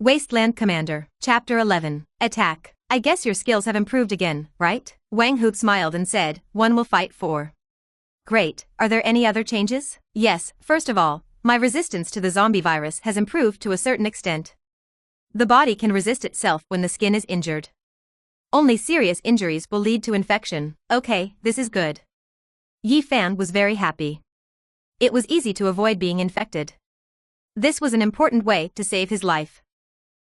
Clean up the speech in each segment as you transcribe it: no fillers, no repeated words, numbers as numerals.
Wasteland Commander, Chapter 11, Attack. I guess your skills have improved again, right? Wang Hu smiled and said, one will fight for. Great, are there any other changes? Yes, first of all, my resistance to the zombie virus has improved to a certain extent. The body can resist itself when the skin is injured. Only serious injuries will lead to infection. Okay, this is good. Yi Fan was very happy. It was easy to avoid being infected. This was an important way to save his life.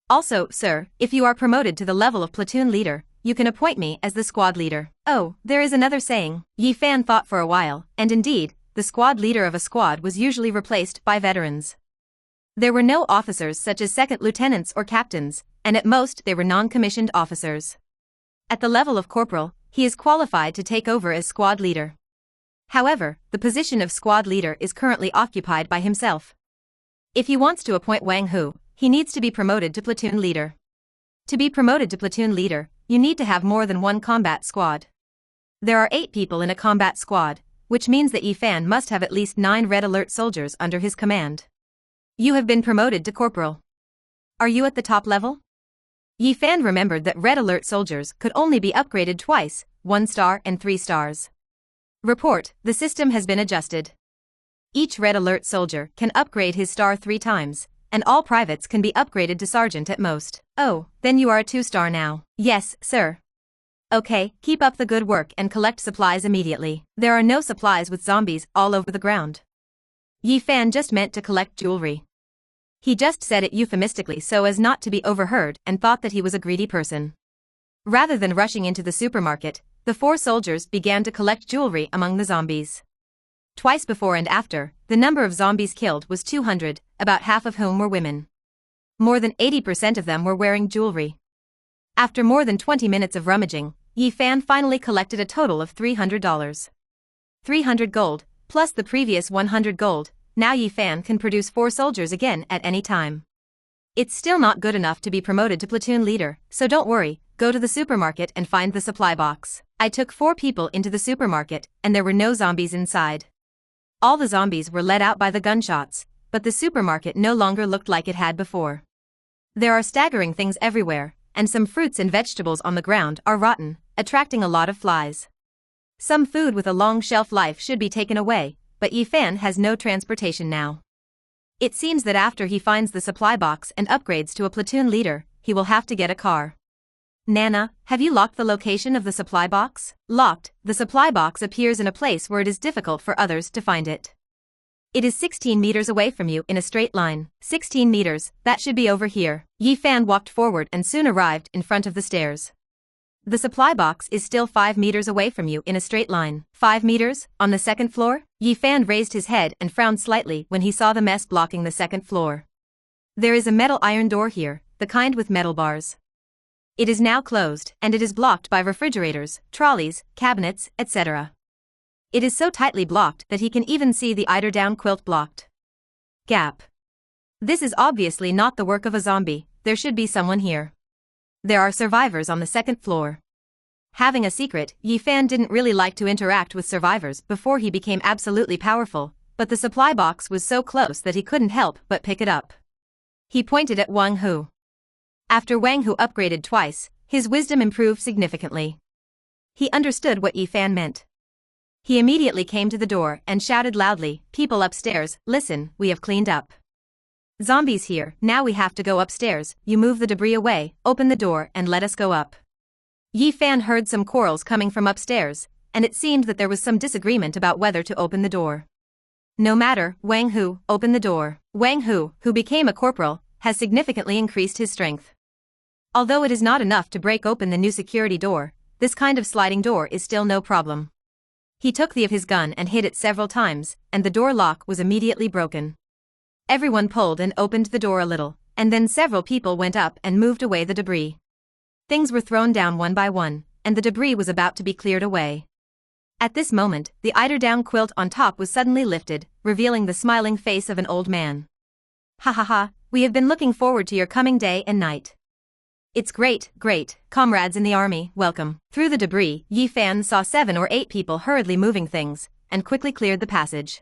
Also, sir, if you are promoted to the level of platoon leader, you can appoint me as the squad leader. Oh, there is another saying. Yi Fan thought for a while, and indeed, the squad leader of a squad was usually replaced by veterans. There were no officers such as second lieutenants or captains, and at most they were non-commissioned officers. At the level of corporal, he is qualified to take over as squad leader. However, the position of squad leader is currently occupied by himself. If he wants to appoint Wang Hu, he needs to be promoted to platoon leader. To be promoted to platoon leader, you need to have more than one combat squad. There are 8 people in a combat squad, which means that Yi Fan must have at least 9 red alert soldiers under his command. You have been promoted to corporal. Are you at the top level? Yi Fan remembered that red alert soldiers could only be upgraded twice, 1 star and 3 stars. Report, the system has been adjusted. Each red alert soldier can upgrade his star 3 times, and all privates can be upgraded to sergeant at most. Oh, then you are a 2-star now. Yes, sir. Okay, keep up the good work and collect supplies immediately. There are no supplies with zombies all over the ground. Yi Fan just meant to collect jewelry. He just said it euphemistically so as not to be overheard and thought that he was a greedy person. Rather than rushing into the supermarket, the 4 soldiers began to collect jewelry among the zombies. Twice before and after, the number of zombies killed was 200, about half of whom were women. More than 80% of them were wearing jewelry. After more than 20 minutes of rummaging, Yi Fan finally collected a total of $300. 300 gold, plus the previous 100 gold, now Yi Fan can produce 4 soldiers again at any time. It's still not good enough to be promoted to platoon leader, so don't worry, go to the supermarket and find the supply box. I took 4 people into the supermarket, and there were no zombies inside. All the zombies were let out by the gunshots, but the supermarket no longer looked like it had before. There are staggering things everywhere, and some fruits and vegetables on the ground are rotten, attracting a lot of flies. Some food with a long shelf life should be taken away, but Yi Fan has no transportation now. It seems that after he finds the supply box and upgrades to a platoon leader, he will have to get a car. Nana, have you locked the location of the supply box? Locked, the supply box appears in a place where it is difficult for others to find it. It is 16 meters away from you in a straight line. 16 meters, that should be over here. Yi Fan walked forward and soon arrived in front of the stairs. The supply box is still 5 meters away from you in a straight line. 5 meters, on the 2nd floor? Yi Fan raised his head and frowned slightly when he saw the mess blocking the 2nd floor. There is a metal iron door here, the kind with metal bars. It is now closed, and it is blocked by refrigerators, trolleys, cabinets, etc. It is so tightly blocked that he can even see the eider-down quilt blocked. Gap. This is obviously not the work of a zombie, there should be someone here. There are survivors on the 2nd floor. Having a secret, Yi Fan didn't really like to interact with survivors before he became absolutely powerful, but the supply box was so close that he couldn't help but pick it up. He pointed at Wang Hu. After Wang Hu upgraded twice, his wisdom improved significantly. He understood what Yi Fan meant. He immediately came to the door and shouted loudly, "People upstairs, listen, we have cleaned up. Zombies here, now we have to go upstairs, you move the debris away, open the door and let us go up." Yi Fan heard some quarrels coming from upstairs, and it seemed that there was some disagreement about whether to open the door. No matter, Wang Hu, open the door. Wang Hu, who became a corporal, has significantly increased his strength. Although it is not enough to break open the new security door, this kind of sliding door is still no problem. He took the of his gun and hit it several times, and the door lock was immediately broken. Everyone pulled and opened the door a little, and then several people went up and moved away the debris. Things were thrown down one by one, and the debris was about to be cleared away. At this moment, the eider-down quilt on top was suddenly lifted, revealing the smiling face of an old man. "Ha ha ha, we have been looking forward to your coming day and night. It's great, great, comrades in the army, welcome." Through the debris, Yi Fan saw 7 or 8 people hurriedly moving things, and quickly cleared the passage.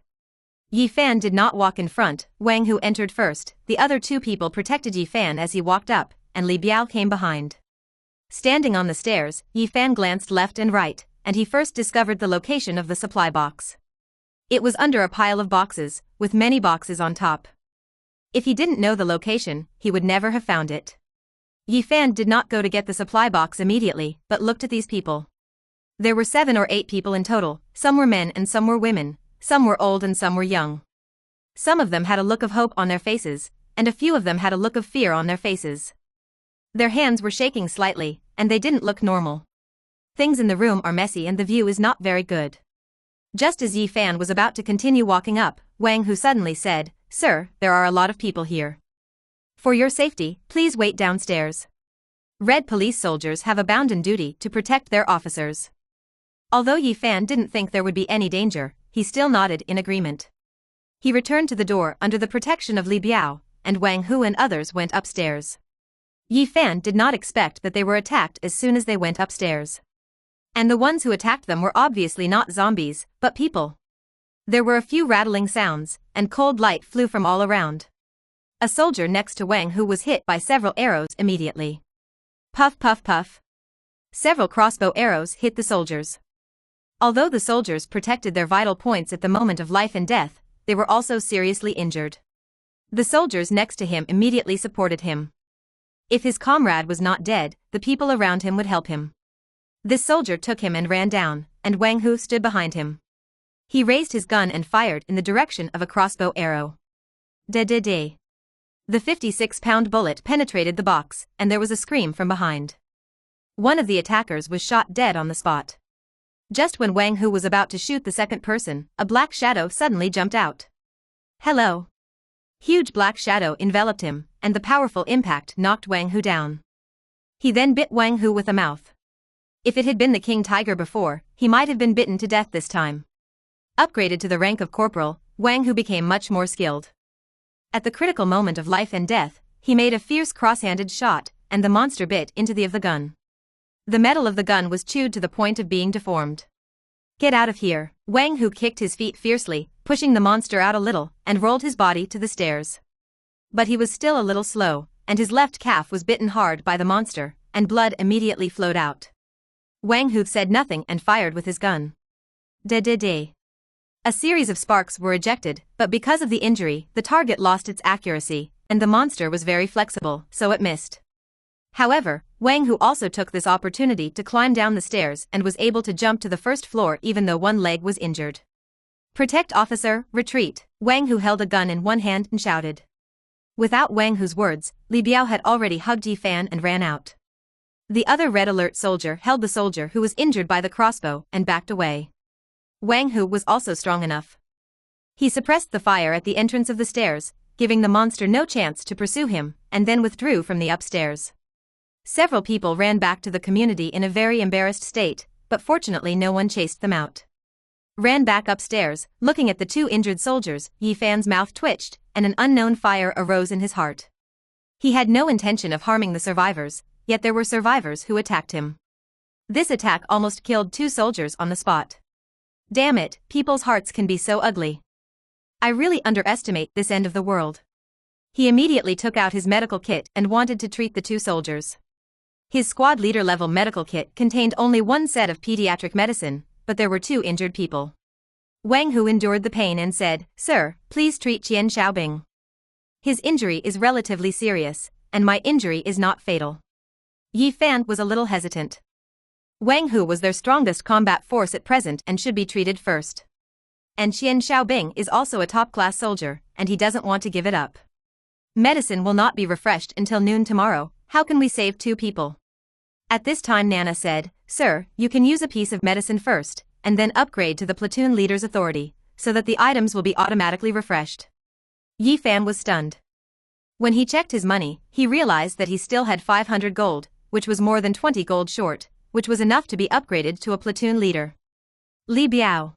Yi Fan did not walk in front. Wang Hu entered first, the other two people protected Yi Fan as he walked up, and Li Biao came behind. Standing on the stairs, Yi Fan glanced left and right, and he first discovered the location of the supply box. It was under a pile of boxes, with many boxes on top. If he didn't know the location, he would never have found it. Yi Fan did not go to get the supply box immediately, but looked at these people. There were 7 or 8 people in total, some were men and some were women, some were old and some were young. Some of them had a look of hope on their faces, and a few of them had a look of fear on their faces. Their hands were shaking slightly, and they didn't look normal. Things in the room are messy and the view is not very good. Just as Yi Fan was about to continue walking up, Wang Hu suddenly said, "Sir, there are a lot of people here. For your safety, please wait downstairs. Red police soldiers have a bounden duty to protect their officers." Although Yi Fan didn't think there would be any danger, he still nodded in agreement. He returned to the door under the protection of Li Biao, and Wang Hu and others went upstairs. Yi Fan did not expect that they were attacked as soon as they went upstairs. And the ones who attacked them were obviously not zombies, but people. There were a few rattling sounds, and cold light flew from all around. A soldier next to Wang Hu was hit by several arrows immediately. Puff puff puff. Several crossbow arrows hit the soldiers. Although the soldiers protected their vital points at the moment of life and death, they were also seriously injured. The soldiers next to him immediately supported him. If his comrade was not dead, the people around him would help him. This soldier took him and ran down, and Wang Hu stood behind him. He raised his gun and fired in the direction of a crossbow arrow. Da-da-da. The 56-pound bullet penetrated the box, and there was a scream from behind. One of the attackers was shot dead on the spot. Just when Wang Hu was about to shoot the second person, a black shadow suddenly jumped out. Hello. Huge black shadow enveloped him, and the powerful impact knocked Wang Hu down. He then bit Wang Hu with a mouth. If it had been the king tiger before, he might have been bitten to death this time. Upgraded to the rank of corporal, Wang Hu became much more skilled. At the critical moment of life and death, he made a fierce cross-handed shot, and the monster bit into the of the gun. The metal of the gun was chewed to the point of being deformed. Get out of here. Wang Hu kicked his feet fiercely, pushing the monster out a little, and rolled his body to the stairs. But he was still a little slow, and his left calf was bitten hard by the monster, and blood immediately flowed out. Wang Hu said nothing and fired with his gun. Da-da-da. A series of sparks were ejected, but because of the injury, the target lost its accuracy, and the monster was very flexible, so it missed. However, Wang Hu also took this opportunity to climb down the stairs and was able to jump to the first floor even though one leg was injured. Protect officer, retreat. Wang Hu held a gun in one hand and shouted. Without Wang Hu's words, Li Biao had already hugged Yi Fan and ran out. The other red alert soldier held the soldier who was injured by the crossbow and backed away. Wang Hu was also strong enough. He suppressed the fire at the entrance of the stairs, giving the monster no chance to pursue him, and then withdrew from the upstairs. Several people ran back to the community in a very embarrassed state, but fortunately no one chased them out. Ran back upstairs, looking at the two injured soldiers, Yi Fan's mouth twitched, and an unknown fire arose in his heart. He had no intention of harming the survivors, yet there were survivors who attacked him. This attack almost killed 2 soldiers on the spot. Damn it, people's hearts can be so ugly. I really underestimate this end of the world. He immediately took out his medical kit and wanted to treat the 2 soldiers. His squad leader level medical kit contained only 1 set of pediatric medicine, but there were 2 injured people. Wang Hu endured the pain and said, "Sir, please treat Qian Xiaobing. His injury is relatively serious, and my injury is not fatal." Yi Fan was a little hesitant. Wang Hu was their strongest combat force at present and should be treated first. And Qian Xiaobing is also a top-class soldier, and he doesn't want to give it up. Medicine will not be refreshed until noon tomorrow. How can we save 2 people? At this time Nana said, "Sir, you can use a piece of medicine first, and then upgrade to the platoon leader's authority, so that the items will be automatically refreshed." Yi Fan was stunned. When he checked his money, he realized that he still had 500 gold, which was more than 20 gold short, which was enough to be upgraded to a platoon leader. Li Biao.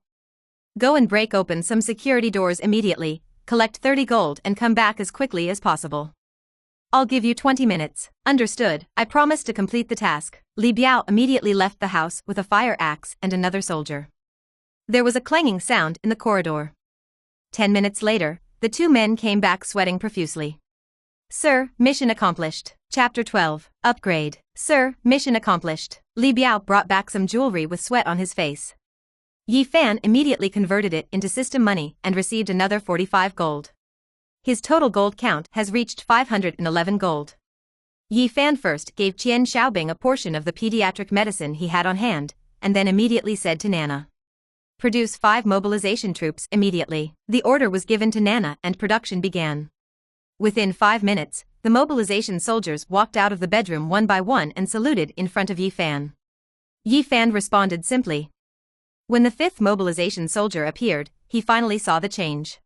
Go and break open some security doors immediately, collect 30 gold and come back as quickly as possible. I'll give you 20 minutes. Understood, I promise to complete the task. Li Biao immediately left the house with a fire axe and another soldier. There was a clanging sound in the corridor. 10 minutes later, the two men came back sweating profusely. Sir, mission accomplished. Chapter 12, Upgrade. Sir, mission accomplished. Li Biao brought back some jewelry with sweat on his face. Yi Fan immediately converted it into system money and received another 45 gold. His total gold count has reached 511 gold. Yi Fan first gave Qian Xiaobing a portion of the pediatric medicine he had on hand, and then immediately said to Nana, "Produce 5 mobilization troops immediately." The order was given to Nana and production began. Within 5 minutes, the mobilization soldiers walked out of the bedroom one by one and saluted in front of Yi Fan. Yi Fan responded simply. When the 5th mobilization soldier appeared, he finally saw the change.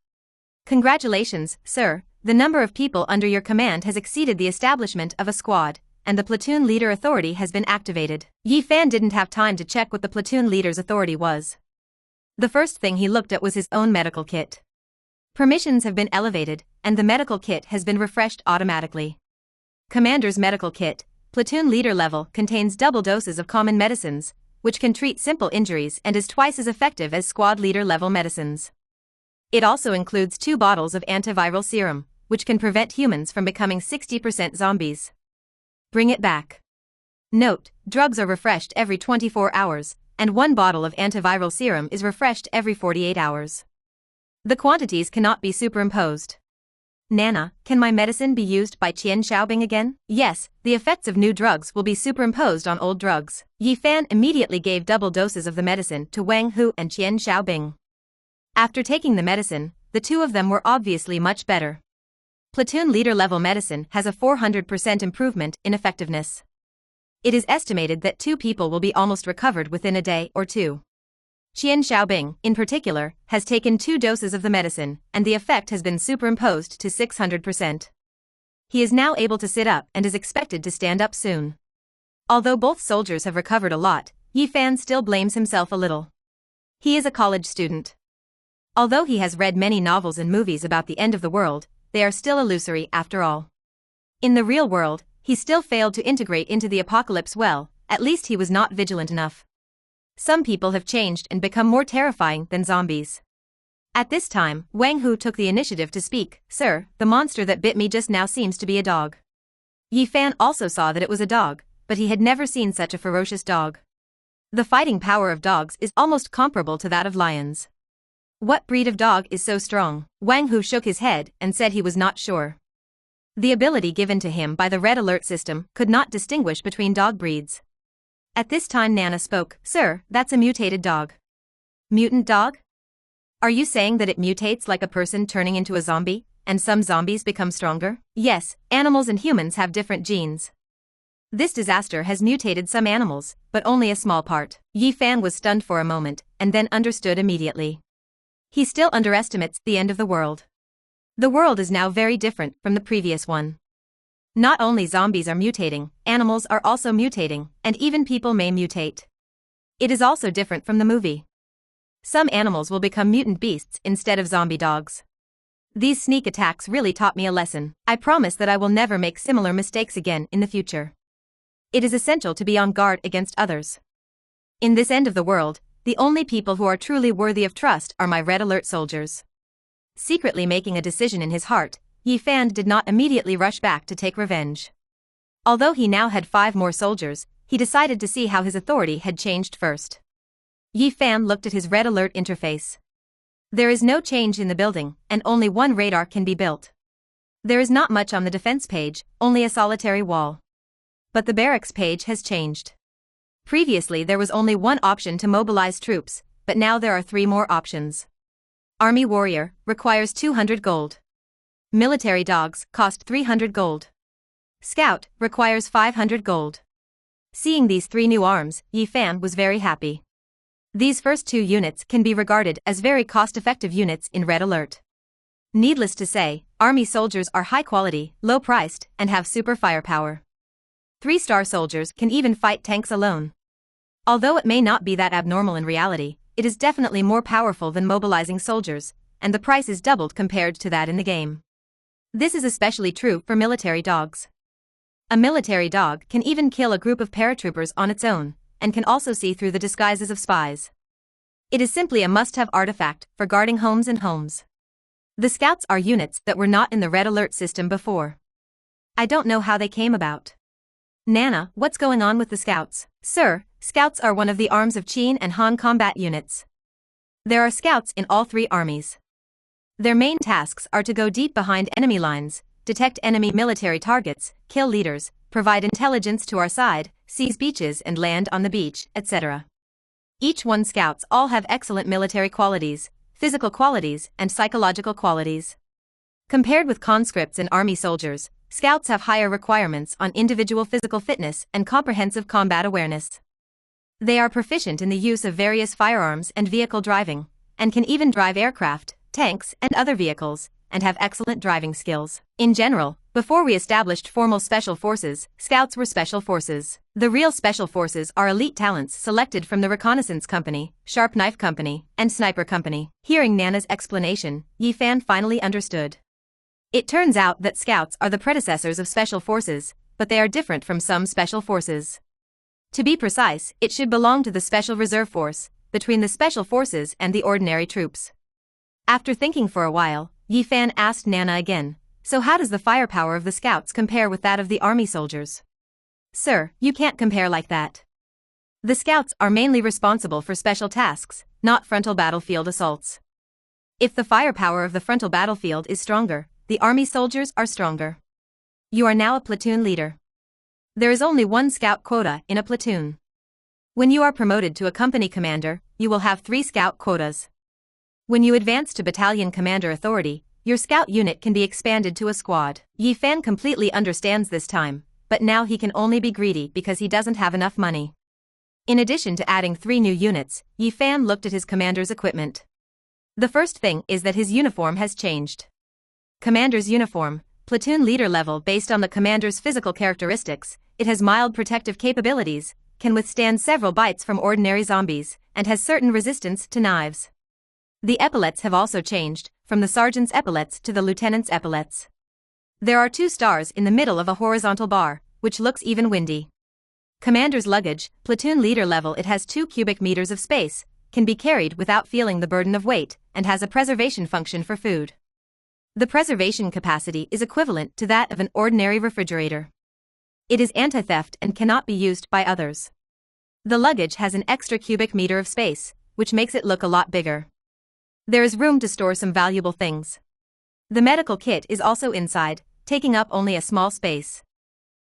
"Congratulations, sir, the number of people under your command has exceeded the establishment of a squad, and the platoon leader authority has been activated." Yi Fan didn't have time to check what the platoon leader's authority was. The first thing he looked at was his own medical kit. Permissions have been elevated, and the medical kit has been refreshed automatically. Commander's medical kit, platoon leader level, contains double doses of common medicines, which can treat simple injuries and is twice as effective as squad leader level medicines. It also includes 2 bottles of antiviral serum, which can prevent humans from becoming 60% zombies. Bring it back. Note, drugs are refreshed every 24 hours, and 1 bottle of antiviral serum is refreshed every 48 hours. The quantities cannot be superimposed. Nana, can my medicine be used by Qian Xiaobing again? Yes, the effects of new drugs will be superimposed on old drugs. Yi Fan immediately gave double doses of the medicine to Wang Hu and Qian Xiaobing. After taking the medicine, the two of them were obviously much better. Platoon leader level medicine has a 400% improvement in effectiveness. It is estimated that 2 people will be almost recovered within a day or 2. Qian Xiaobing, in particular, has taken 2 doses of the medicine, and the effect has been superimposed to 600%. He is now able to sit up and is expected to stand up soon. Although both soldiers have recovered a lot, Yi Fan still blames himself a little. He is a college student. Although he has read many novels and movies about the end of the world, they are still illusory after all. In the real world, he still failed to integrate into the apocalypse well, at least he was not vigilant enough. Some people have changed and become more terrifying than zombies. At this time, Wang Hu took the initiative to speak. "Sir, the monster that bit me just now seems to be a dog." Yi Fan also saw that it was a dog, but he had never seen such a ferocious dog. The fighting power of dogs is almost comparable to that of lions. What breed of dog is so strong? Wang Hu shook his head and said he was not sure. The ability given to him by the red alert system could not distinguish between dog breeds. At this time Nana spoke. "Sir, that's a mutated dog." "Mutant dog? Are you saying that it mutates like a person turning into a zombie, and some zombies become stronger?" "Yes, animals and humans have different genes. This disaster has mutated some animals, but only a small part." Yi Fan was stunned for a moment, and then understood immediately. He still underestimates the end of the world. The world is now very different from the previous one. Not only zombies are mutating, animals are also mutating, and even people may mutate. It is also different from the movie. Some animals will become mutant beasts instead of zombie dogs. These sneak attacks really taught me a lesson. I promise that I will never make similar mistakes again in the future. It is essential to be on guard against others. In this end of the world, the only people who are truly worthy of trust are my red alert soldiers. Secretly making a decision in his heart, Yi Fan did not immediately rush back to take revenge. Although he now had 5 more soldiers, he decided to see how his authority had changed first. Yi Fan looked at his red alert interface. There is no change in the building, and only 1 radar can be built. There is not much on the defense page, only a solitary wall. But the barracks page has changed. Previously there was only 1 option to mobilize troops, but now there are 3 more options. Army warrior requires 200 gold. Military dogs cost 300 gold. Scout requires 500 gold. Seeing these 3 new arms, Yi Fan was very happy. These first 2 units can be regarded as very cost-effective units in Red Alert. Needless to say, army soldiers are high quality, low-priced, and have super firepower. 3-star soldiers can even fight tanks alone. Although it may not be that abnormal in reality, it is definitely more powerful than mobilizing soldiers, and the price is doubled compared to that in the game. This is especially true for military dogs. A military dog can even kill a group of paratroopers on its own, and can also see through the disguises of spies. It is simply a must-have artifact for guarding homes and homes. The scouts are units that were not in the red alert system before. I don't know how they came about. Nana, what's going on with the scouts? Sir, scouts are one of the arms of Qin and Han combat units. There are scouts in all three armies. Their main tasks are to go deep behind enemy lines, detect enemy military targets, kill leaders, provide intelligence to our side, seize beaches and land on the beach, etc. Each one scouts all have excellent military qualities, physical qualities, and psychological qualities. Compared with conscripts and army soldiers, scouts have higher requirements on individual physical fitness and comprehensive combat awareness. They are proficient in the use of various firearms and vehicle driving, and can even drive aircraft, tanks, and other vehicles, and have excellent driving skills. In general, before we established formal special forces, scouts were special forces. The real special forces are elite talents selected from the reconnaissance company, sharp knife company, and sniper company. Hearing Nana's explanation, Yi Fan finally understood. It turns out that scouts are the predecessors of special forces, but they are different from some special forces. To be precise, it should belong to the Special Reserve Force, between the special forces and the ordinary troops. After thinking for a while, Yi Fan asked Nana again, so how does the firepower of the scouts compare with that of the army soldiers? Sir, you can't compare like that. The scouts are mainly responsible for special tasks, not frontal battlefield assaults. If the firepower of the frontal battlefield is stronger, the army soldiers are stronger. You are now a platoon leader. There is only one scout quota in a platoon. When you are promoted to a company commander, you will have 3 scout quotas. When you advance to battalion commander authority, your scout unit can be expanded to a squad. Yi Fan completely understands this time, but now he can only be greedy because he doesn't have enough money. In addition to adding 3 new units, Yi Fan looked at his commander's equipment. The first thing is that his uniform has changed. Commander's uniform, platoon leader level based on the commander's physical characteristics, it has mild protective capabilities, can withstand several bites from ordinary zombies, and has certain resistance to knives. The epaulets have also changed, from the sergeant's epaulets to the lieutenant's epaulets. There are 2 stars in the middle of a horizontal bar, which looks even windy. Commander's luggage, platoon leader level, it has 2 cubic meters of space, can be carried without feeling the burden of weight, and has a preservation function for food. The preservation capacity is equivalent to that of an ordinary refrigerator. It is anti-theft and cannot be used by others. The luggage has an extra cubic meter of space, which makes it look a lot bigger. There is room to store some valuable things. The medical kit is also inside, taking up only a small space.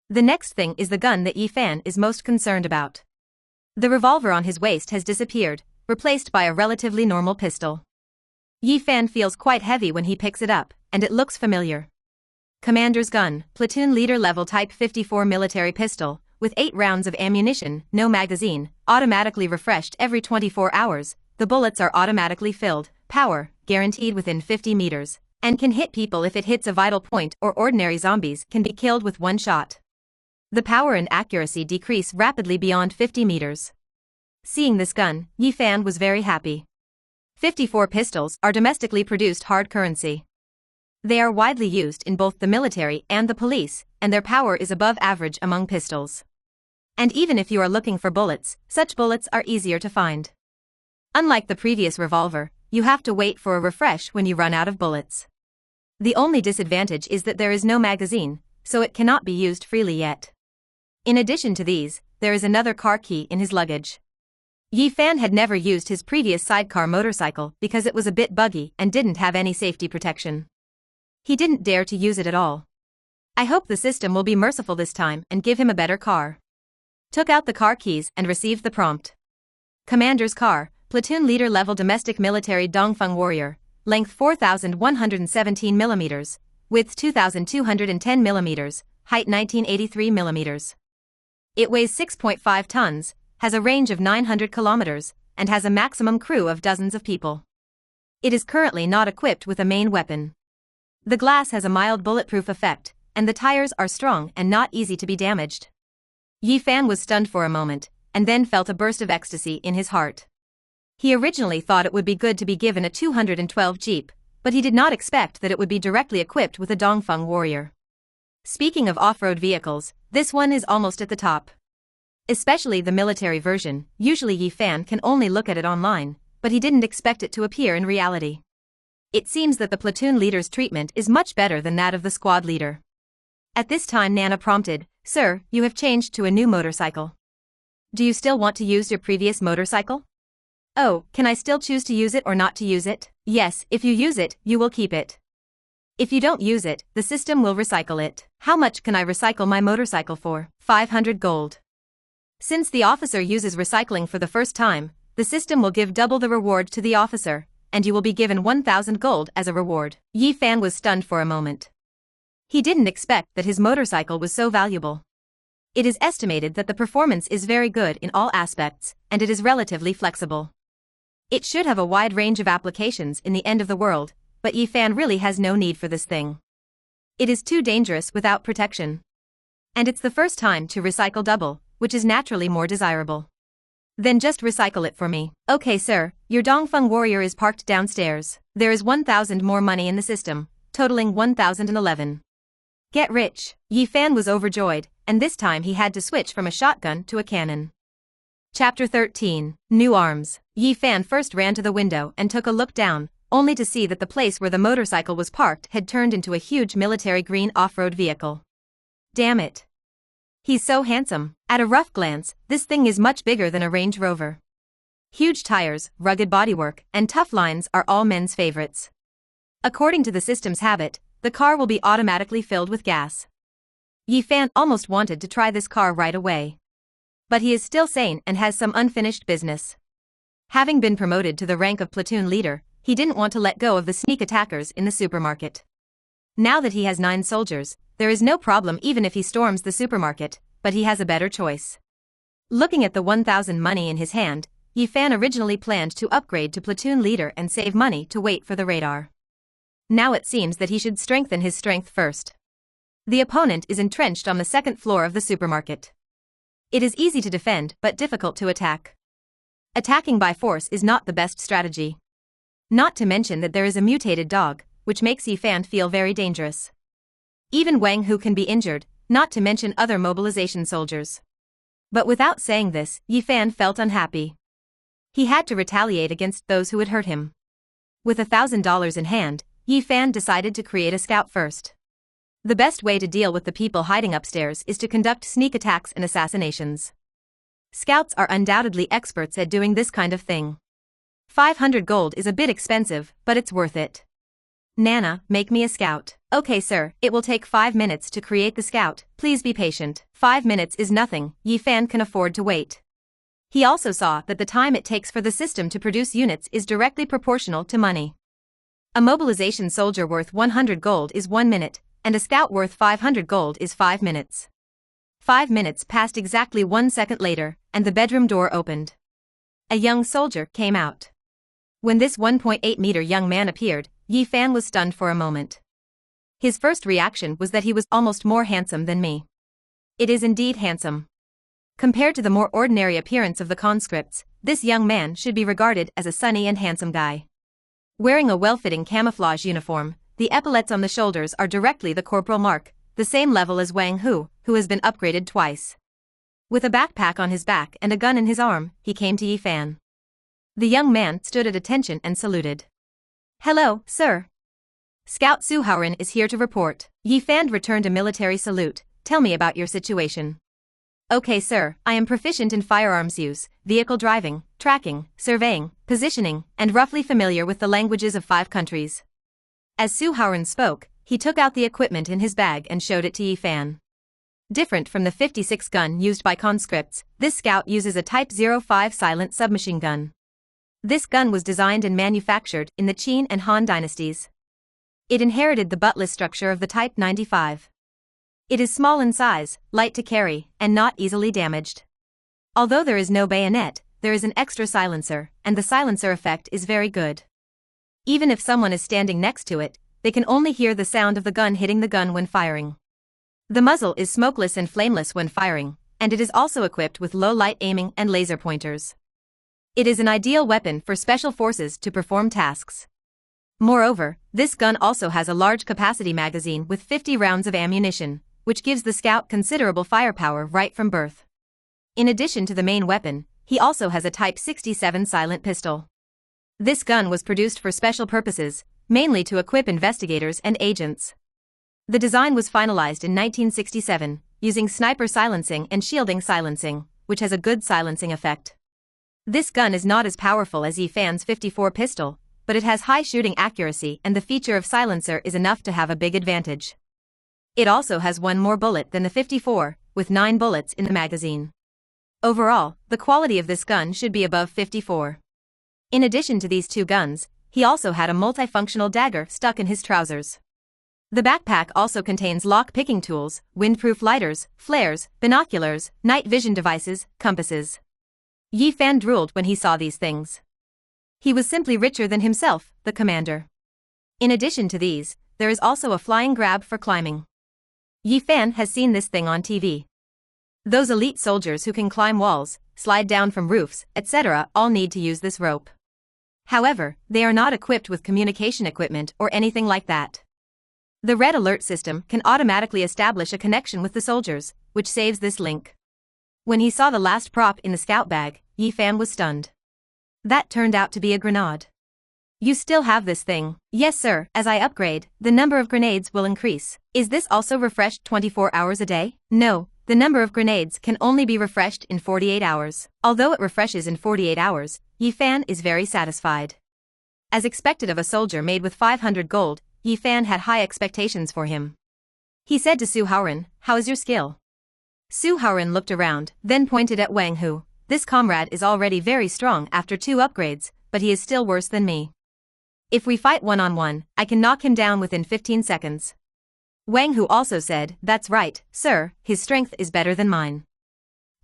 The next thing is the gun that Yi Fan is most concerned about. The revolver on his waist has disappeared, replaced by a relatively normal pistol. Yi Fan feels quite heavy when he picks it up, and it looks familiar. Commander's gun, platoon leader level type 54 military pistol, with 8 rounds of ammunition, no magazine, automatically refreshed every 24 hours, the bullets are automatically filled, power, guaranteed within 50 meters, and can hit people if it hits a vital point, or ordinary zombies can be killed with 1 shot. The power and accuracy decrease rapidly beyond 50 meters. Seeing this gun, Yi Fan was very happy. 54 pistols are domestically produced hard currency. They are widely used in both the military and the police, and their power is above average among pistols. And even if you are looking for bullets, such bullets are easier to find. Unlike the previous revolver, you have to wait for a refresh when you run out of bullets. The only disadvantage is that there is no magazine, so it cannot be used freely yet. In addition to these, there is another car key in his luggage. Yi Fan had never used his previous sidecar motorcycle because it was a bit buggy and didn't have any safety protection. He didn't dare to use it at all. I hope the system will be merciful this time and give him a better car. Took out the car keys and received the prompt. Commander's car, platoon leader level domestic military Dongfeng warrior, length 4,117 millimeters, width 2,210 millimeters, height 1983 millimeters. It weighs 6.5 tons, has a range of 900 kilometers, and has a maximum crew of dozens of people. It is currently not equipped with a main weapon. The glass has a mild bulletproof effect, and the tires are strong and not easy to be damaged. Yi Fan was stunned for a moment, and then felt a burst of ecstasy in his heart. He originally thought it would be good to be given a 212 Jeep, but he did not expect that it would be directly equipped with a Dongfeng warrior. Speaking of off-road vehicles, this one is almost at the top. Especially the military version, usually Yi Fan can only look at it online, but he didn't expect it to appear in reality. It seems that the platoon leader's treatment is much better than that of the squad leader. At this time Nana prompted, "Sir, you have changed to a new motorcycle. Do you still want to use your previous motorcycle?" "Oh, can I still choose to use it or not to use it?" "Yes, if you use it, you will keep it. If you don't use it, the system will recycle it." "How much can I recycle my motorcycle for?" 500 gold. Since the officer uses recycling for the first time, the system will give double the reward to the officer, and you will be given 1000 gold as a reward. Yi Fan was stunned for a moment. He didn't expect that his motorcycle was so valuable. It is estimated that the performance is very good in all aspects, and it is relatively flexible. It should have a wide range of applications in the end of the world, but Yi Fan really has no need for this thing. It is too dangerous without protection. And it's the first time to recycle double, which is naturally more desirable. Then just recycle it for me. Okay sir, your Dongfeng warrior is parked downstairs. There is 1000 more money in the system, totaling 1011. Get rich. Yi Fan was overjoyed, and this time he had to switch from a shotgun to a cannon. Chapter 13, New Arms. Yi Fan first ran to the window and took a look down, only to see that the place where the motorcycle was parked had turned into a huge military green off-road vehicle. Damn it. He's so handsome. At a rough glance, this thing is much bigger than a Range Rover. Huge tires, rugged bodywork, and tough lines are all men's favorites. According to the system's habit, the car will be automatically filled with gas. Yi Fan almost wanted to try this car right away. But he is still sane and has some unfinished business. Having been promoted to the rank of platoon leader, he didn't want to let go of the sneak attackers in the supermarket. Now that he has 9 soldiers, there is no problem even if he storms the supermarket, but he has a better choice. Looking at the 1000 money in his hand, Yi Fan originally planned to upgrade to platoon leader and save money to wait for the radar. Now it seems that he should strengthen his strength first. The opponent is entrenched on the 2nd floor of the supermarket. It is easy to defend but difficult to attack. Attacking by force is not the best strategy. Not to mention that there is a mutated dog, which makes Yi Fan feel very dangerous. Even Wang Hu can be injured, not to mention other mobilization soldiers. But without saying this, Yi Fan felt unhappy. He had to retaliate against those who had hurt him. With $1,000 in hand, Yi Fan decided to create a scout first. The best way to deal with the people hiding upstairs is to conduct sneak attacks and assassinations. Scouts are undoubtedly experts at doing this kind of thing. 500 gold is a bit expensive, but it's worth it. Nana, make me a scout. Okay sir, it will take 5 minutes to create the scout, please be patient. 5 minutes is nothing, Yi Fan can afford to wait. He also saw that the time it takes for the system to produce units is directly proportional to money. A mobilization soldier worth 100 gold is 1 minute, and a scout worth 500 gold is 5 minutes. 5 minutes passed exactly 1 second later, and the bedroom door opened. A young soldier came out. When this 1.8-meter young man appeared, Yi Fan was stunned for a moment. His first reaction was that he was almost more handsome than me. It is indeed handsome. Compared to the more ordinary appearance of the conscripts, this young man should be regarded as a sunny and handsome guy. Wearing a well-fitting camouflage uniform, the epaulets on the shoulders are directly the corporal mark, the same level as Wang Hu, who has been upgraded twice. With a backpack on his back and a gun in his arm, he came to Yi Fan. The young man stood at attention and saluted. Hello, sir. Scout Su Haoren is here to report. Yi Fan returned a military salute. Tell me about your situation. Okay sir, I am proficient in firearms use, vehicle driving, tracking, surveying, positioning, and roughly familiar with the languages of 5 countries. As Su Haoren spoke, he took out the equipment in his bag and showed it to Yi Fan. Different from the 56 gun used by conscripts, this scout uses a Type 05 silent submachine gun. This gun was designed and manufactured in the Qin and Han dynasties. It inherited the buttless structure of the Type 95. It is small in size, light to carry, and not easily damaged. Although there is no bayonet, there is an extra silencer, and the silencer effect is very good. Even if someone is standing next to it, they can only hear the sound of the gun hitting the gun when firing. The muzzle is smokeless and flameless when firing, and it is also equipped with low-light aiming and laser pointers. It is an ideal weapon for special forces to perform tasks. Moreover, this gun also has a large capacity magazine with 50 rounds of ammunition, which gives the scout considerable firepower right from birth. In addition to the main weapon, he also has a Type 67 silent pistol. This gun was produced for special purposes, mainly to equip investigators and agents. The design was finalized in 1967, using sniper silencing and shielding silencing, which has a good silencing effect. This gun is not as powerful as Yifan's 54 pistol, but it has high shooting accuracy and the feature of silencer is enough to have a big advantage. It also has one more bullet than the 54, with 9 bullets in the magazine. Overall, the quality of this gun should be above 54. In addition to these two guns, he also had a multifunctional dagger stuck in his trousers. The backpack also contains lock-picking tools, windproof lighters, flares, binoculars, night vision devices, compasses. Yifan drooled when he saw these things. He was simply richer than himself, the commander. In addition to these, there is also a flying grab for climbing. Yifan has seen this thing on TV. Those elite soldiers who can climb walls, slide down from roofs, etc. all need to use this rope. However, they are not equipped with communication equipment or anything like that. The red alert system can automatically establish a connection with the soldiers, which saves this link. When he saw the last prop in the scout bag, Yifan was stunned. That turned out to be a grenade. You still have this thing? Yes sir, as I upgrade, the number of grenades will increase. Is this also refreshed 24 hours a day? No, the number of grenades can only be refreshed in 48 hours. Although it refreshes in 48 hours, Yifan is very satisfied. As expected of a soldier made with 500 gold, Yifan had high expectations for him. He said to Su Haoran, "How is your skill?" Su Haoran looked around, then pointed at Wang Hu. "This comrade is already very strong after 2 upgrades, but he is still worse than me. If we fight one-on-one, I can knock him down within 15 seconds. Wang Hu also said, "That's right, sir, his strength is better than mine.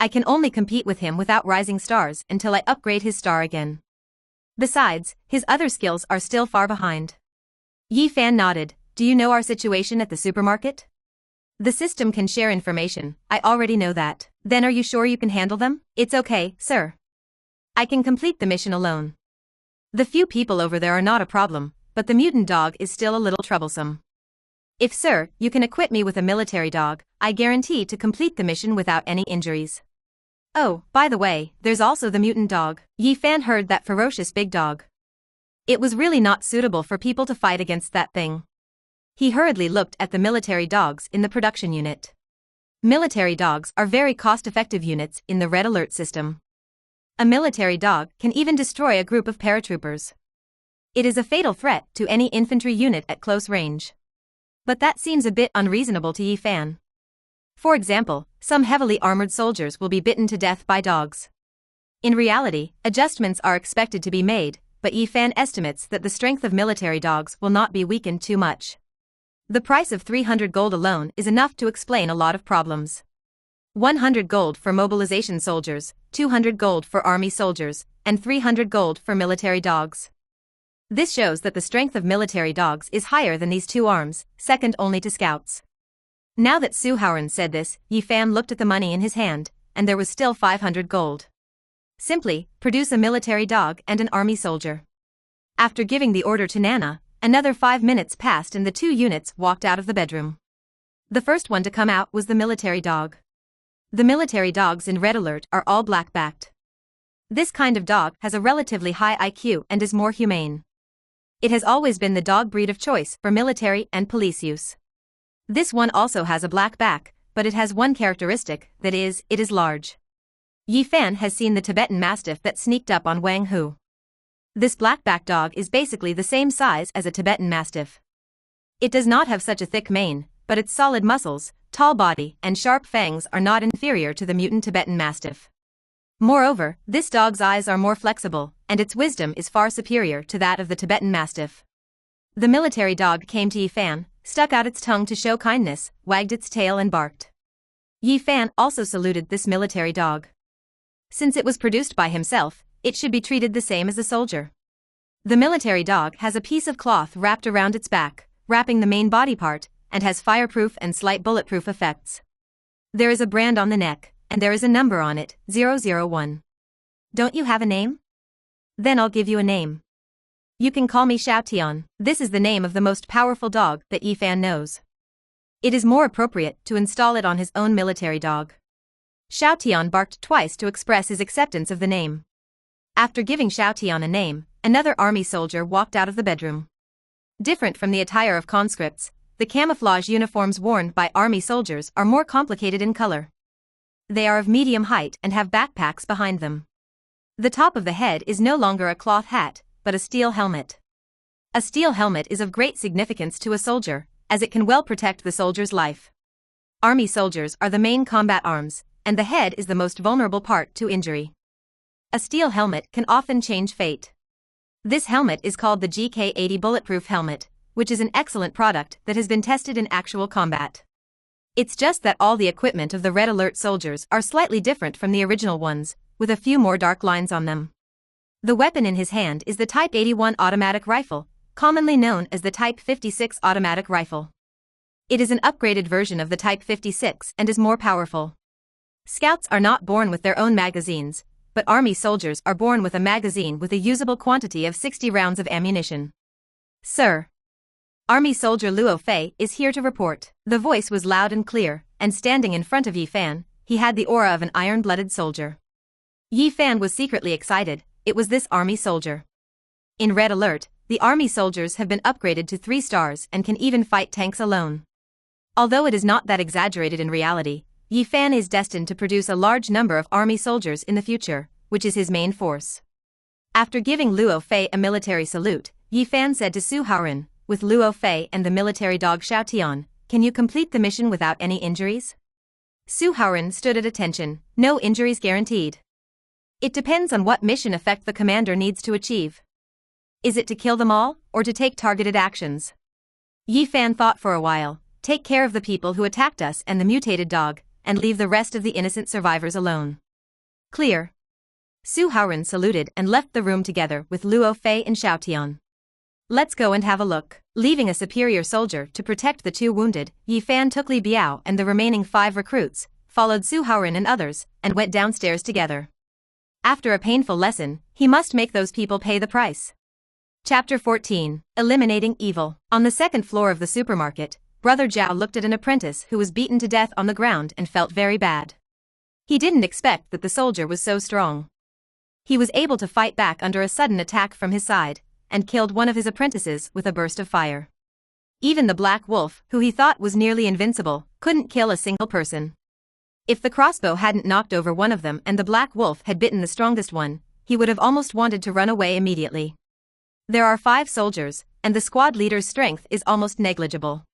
I can only compete with him without rising stars until I upgrade his star again. Besides, his other skills are still far behind." Yifan nodded. "Do you know our situation at the supermarket?" "The system can share information, I already know that." "Then are you sure you can handle them?" "It's okay, sir. I can complete the mission alone. The few people over there are not a problem, but the mutant dog is still a little troublesome. If sir, you can equip me with a military dog, I guarantee to complete the mission without any injuries." "Oh, by the way, there's also the mutant dog." Yifan heard that ferocious big dog. It was really not suitable for people to fight against that thing. He hurriedly looked at the military dogs in the production unit. Military dogs are very cost-effective units in the Red Alert system. A military dog can even destroy a group of paratroopers. It is a fatal threat to any infantry unit at close range. But that seems a bit unreasonable to Yifan. For example, some heavily armored soldiers will be bitten to death by dogs. In reality, adjustments are expected to be made, but Yifan estimates that the strength of military dogs will not be weakened too much. The price of 300 gold alone is enough to explain a lot of problems. 100 gold for mobilization soldiers, 200 gold for army soldiers, and 300 gold for military dogs. This shows that the strength of military dogs is higher than these two arms, second only to scouts. Now that Su Haoran said this, Yifan looked at the money in his hand, and there was still 500 gold. Simply, produce a military dog and an army soldier. After giving the order to Nana, another 5 minutes passed and the 2 units walked out of the bedroom. The first one to come out was the military dog. The military dogs in Red Alert are all black-backed. This kind of dog has a relatively high IQ and is more humane. It has always been the dog breed of choice for military and police use. This one also has a black back, but it has one characteristic, that is, it is large. Yifan has seen the Tibetan Mastiff that sneaked up on Wang Hu. This black-backed dog is basically the same size as a Tibetan Mastiff. It does not have such a thick mane, but its solid muscles, tall body, and sharp fangs are not inferior to the mutant Tibetan Mastiff. Moreover, this dog's eyes are more flexible, and its wisdom is far superior to that of the Tibetan Mastiff. The military dog came to Yifan, stuck out its tongue to show kindness, wagged its tail and barked. Yifan also saluted this military dog. Since it was produced by himself, it should be treated the same as a soldier. The military dog has a piece of cloth wrapped around its back, wrapping the main body part, and has fireproof and slight bulletproof effects. There is a brand on the neck, and there is a number on it, 001. Don't you have a name? Then I'll give you a name. You can call me Xiao Tian. This is the name of the most powerful dog that Yifan knows. It is more appropriate to install it on his own military dog. Xiao Tian barked twice to express his acceptance of the name. After giving Xiao Tian a name, another army soldier walked out of the bedroom. Different from the attire of conscripts, the camouflage uniforms worn by army soldiers are more complicated in color. They are of medium height and have backpacks behind them. The top of the head is no longer a cloth hat, but a steel helmet. A steel helmet is of great significance to a soldier, as it can well protect the soldier's life. Army soldiers are the main combat arms, and the head is the most vulnerable part to injury. A steel helmet can often change fate. This helmet is called the GK-80 Bulletproof Helmet, which is an excellent product that has been tested in actual combat. It's just that all the equipment of the Red Alert soldiers are slightly different from the original ones, with a few more dark lines on them. The weapon in his hand is the Type 81 automatic rifle, commonly known as the Type 56 automatic rifle. It is an upgraded version of the Type 56 and is more powerful. Scouts are not born with their own magazines, but Army soldiers are born with a magazine with a usable quantity of 60 rounds of ammunition. Sir. Army soldier Luo Fei is here to report. The voice was loud and clear, and standing in front of Yi Fan, he had the aura of an iron-blooded soldier. Yi Fan was secretly excited. It was this army soldier. In Red Alert, the army soldiers have been upgraded to 3 stars and can even fight tanks alone. Although it is not that exaggerated in reality, Yi Fan is destined to produce a large number of army soldiers in the future, which is his main force. After giving Luo Fei a military salute, Yi Fan said to Su Haoren, with Luo Fei and the military dog Xiao Tian, "Can you complete the mission without any injuries?" Su Haoren stood at attention. "No injuries guaranteed. It depends on what mission effect the commander needs to achieve. Is it to kill them all, or to take targeted actions?" Yi Fan thought for a while. "Take care of the people who attacked us and the mutated dog, and leave the rest of the innocent survivors alone." "Clear." Su Haoren saluted and left the room together with Luo Fei and Xiao Tian. "Let's go and have a look." Leaving a superior soldier to protect the 2 wounded, Yi Fan took Li Biao and the remaining 5 recruits, followed Su Haoren and others, and went downstairs together. After a painful lesson, he must make those people pay the price. Chapter 14. Eliminating Evil. On the second floor of the supermarket, Brother Zhao looked at an apprentice who was beaten to death on the ground and felt very bad. He didn't expect that the soldier was so strong. He was able to fight back under a sudden attack from his side, and killed one of his apprentices with a burst of fire. Even the Black Wolf, who he thought was nearly invincible, couldn't kill a single person. If the crossbow hadn't knocked over one of them and the Black Wolf had bitten the strongest one, he would have almost wanted to run away immediately. There are 5 soldiers, and the squad leader's strength is almost negligible.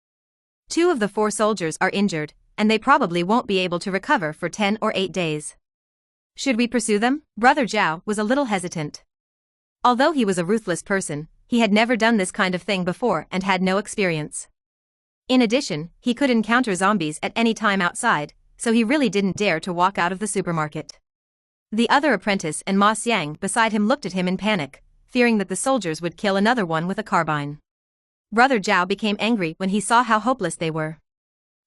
2 of the 4 soldiers are injured, and they probably won't be able to recover for 10 or 8 days. Should we pursue them? Brother Zhao was a little hesitant. Although he was a ruthless person, he had never done this kind of thing before and had no experience. In addition, he could encounter zombies at any time outside, so he really didn't dare to walk out of the supermarket. The other apprentice and Ma Xiang beside him looked at him in panic, fearing that the soldiers would kill another one with a carbine. Brother Zhao became angry when he saw how hopeless they were.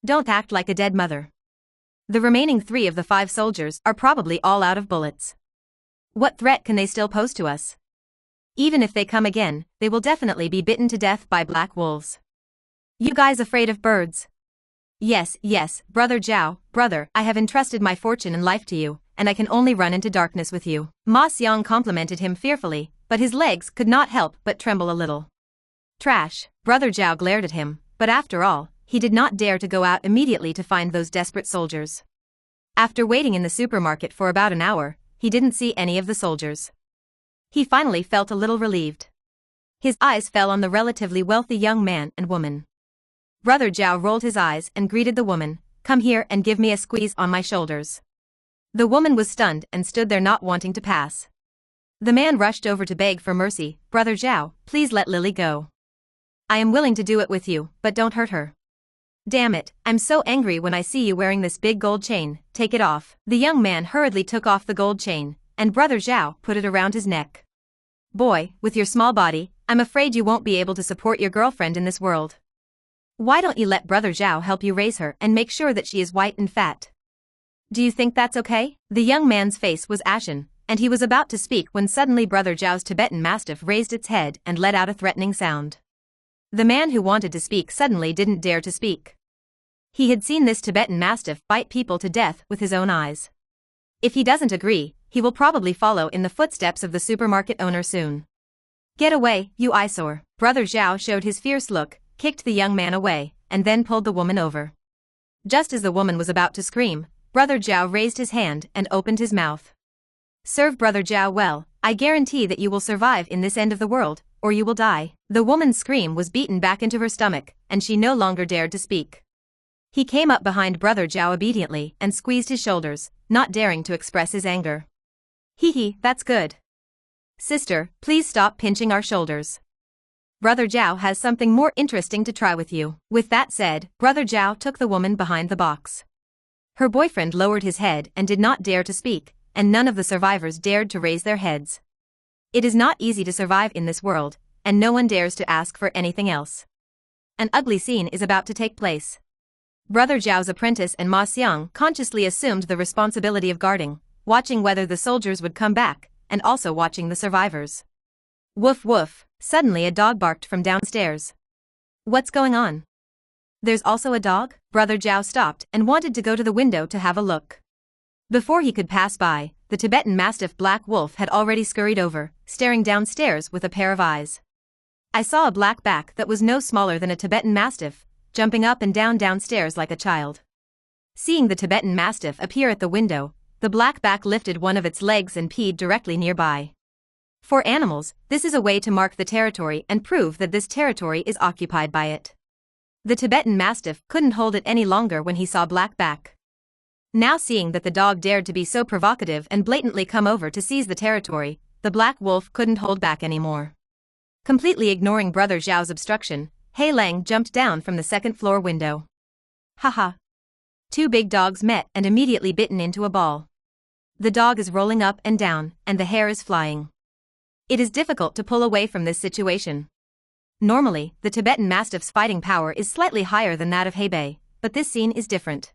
"Don't act like a dead mother. The remaining 3 of the 5 soldiers are probably all out of bullets. What threat can they still pose to us? Even if they come again, they will definitely be bitten to death by black wolves. You guys afraid of birds?" Yes, Brother Zhao, brother, I have entrusted my fortune and life to you, and I can only run into darkness with you." Ma Xiang complimented him fearfully, but his legs could not help but tremble a little. Trash. Brother Zhao glared at him, but after all, he did not dare to go out immediately to find those desperate soldiers. After waiting in the supermarket for about an hour, he didn't see any of the soldiers. He finally felt a little relieved. His eyes fell on the relatively wealthy young man and woman. Brother Zhao rolled his eyes and greeted the woman, "Come here and give me a squeeze on my shoulders." The woman was stunned and stood there not wanting to pass. The man rushed over to beg for mercy, "Brother Zhao, please let Lily go. I am willing to do it with you, but don't hurt her." "Damn it, I'm so angry when I see you wearing this big gold chain, take it off." The young man hurriedly took off the gold chain, and Brother Zhao put it around his neck. "Boy, with your small body, I'm afraid you won't be able to support your girlfriend in this world. Why don't you let Brother Zhao help you raise her and make sure that she is white and fat? Do you think that's okay?" The young man's face was ashen, and he was about to speak when suddenly Brother Zhao's Tibetan Mastiff raised its head and let out a threatening sound. The man who wanted to speak suddenly didn't dare to speak. He had seen this Tibetan Mastiff bite people to death with his own eyes. If he doesn't agree, he will probably follow in the footsteps of the supermarket owner soon. Get away, you eyesore. Brother Zhao showed his fierce look, kicked the young man away, and then pulled the woman over. Just as the woman was about to scream, Brother Zhao raised his hand and opened his mouth. Serve Brother Zhao well, I guarantee that you will survive in this end of the world, or you will die. The woman's scream was beaten back into her stomach, and she no longer dared to speak. He came up behind Brother Zhao obediently and squeezed his shoulders, not daring to express his anger. Hee, that's good. Sister, please stop pinching our shoulders. Brother Zhao has something more interesting to try with you. With that said, Brother Zhao took the woman behind the box. Her boyfriend lowered his head and did not dare to speak, and none of the survivors dared to raise their heads. It is not easy to survive in this world, and no one dares to ask for anything else. An ugly scene is about to take place. Brother Zhao's apprentice and Ma Xiang consciously assumed the responsibility of guarding, watching whether the soldiers would come back, and also watching the survivors. Woof woof, suddenly a dog barked from downstairs. What's going on? There's also a dog? Brother Zhao stopped and wanted to go to the window to have a look. Before he could pass by, the Tibetan Mastiff Black Wolf had already scurried over, staring downstairs with a pair of eyes. I saw a black back that was no smaller than a Tibetan Mastiff, jumping up and down downstairs like a child. Seeing the Tibetan Mastiff appear at the window, the black back lifted one of its legs and peed directly nearby. For animals, this is a way to mark the territory and prove that this territory is occupied by it. The Tibetan Mastiff couldn't hold it any longer when he saw Black Back. Now seeing that the dog dared to be so provocative and blatantly come over to seize the territory, the Black Wolf couldn't hold back anymore. Completely ignoring Brother Zhao's obstruction, He Lang jumped down from the second-floor window. Haha. Two big dogs met and immediately bitten into a ball. The dog is rolling up and down, and the hair is flying. It is difficult to pull away from this situation. Normally, the Tibetan Mastiff's fighting power is slightly higher than that of Hebei, but this scene is different.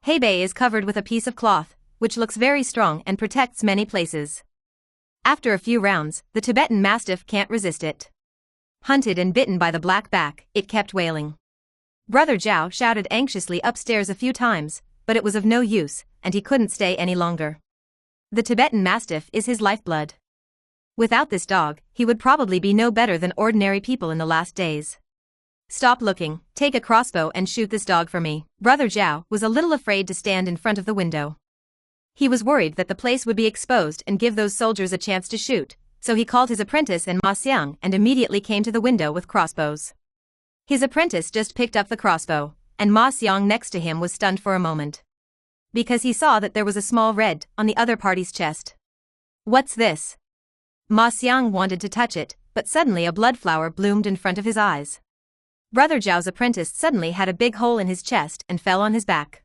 Hebei is covered with a piece of cloth, which looks very strong and protects many places. After a few rounds, the Tibetan Mastiff can't resist it. Hunted and bitten by the black back, it kept wailing. Brother Zhao shouted anxiously upstairs a few times, but it was of no use, and he couldn't stay any longer. The Tibetan Mastiff is his lifeblood. Without this dog, he would probably be no better than ordinary people in the last days. Stop looking, take a crossbow and shoot this dog for me. Brother Zhao was a little afraid to stand in front of the window. He was worried that the place would be exposed and give those soldiers a chance to shoot, so he called his apprentice and Ma Xiang and immediately came to the window with crossbows. His apprentice just picked up the crossbow, and Ma Xiang next to him was stunned for a moment. Because he saw that there was a small red on the other party's chest. What's this? Ma Xiang wanted to touch it, but suddenly a blood flower bloomed in front of his eyes. Brother Zhao's apprentice suddenly had a big hole in his chest and fell on his back.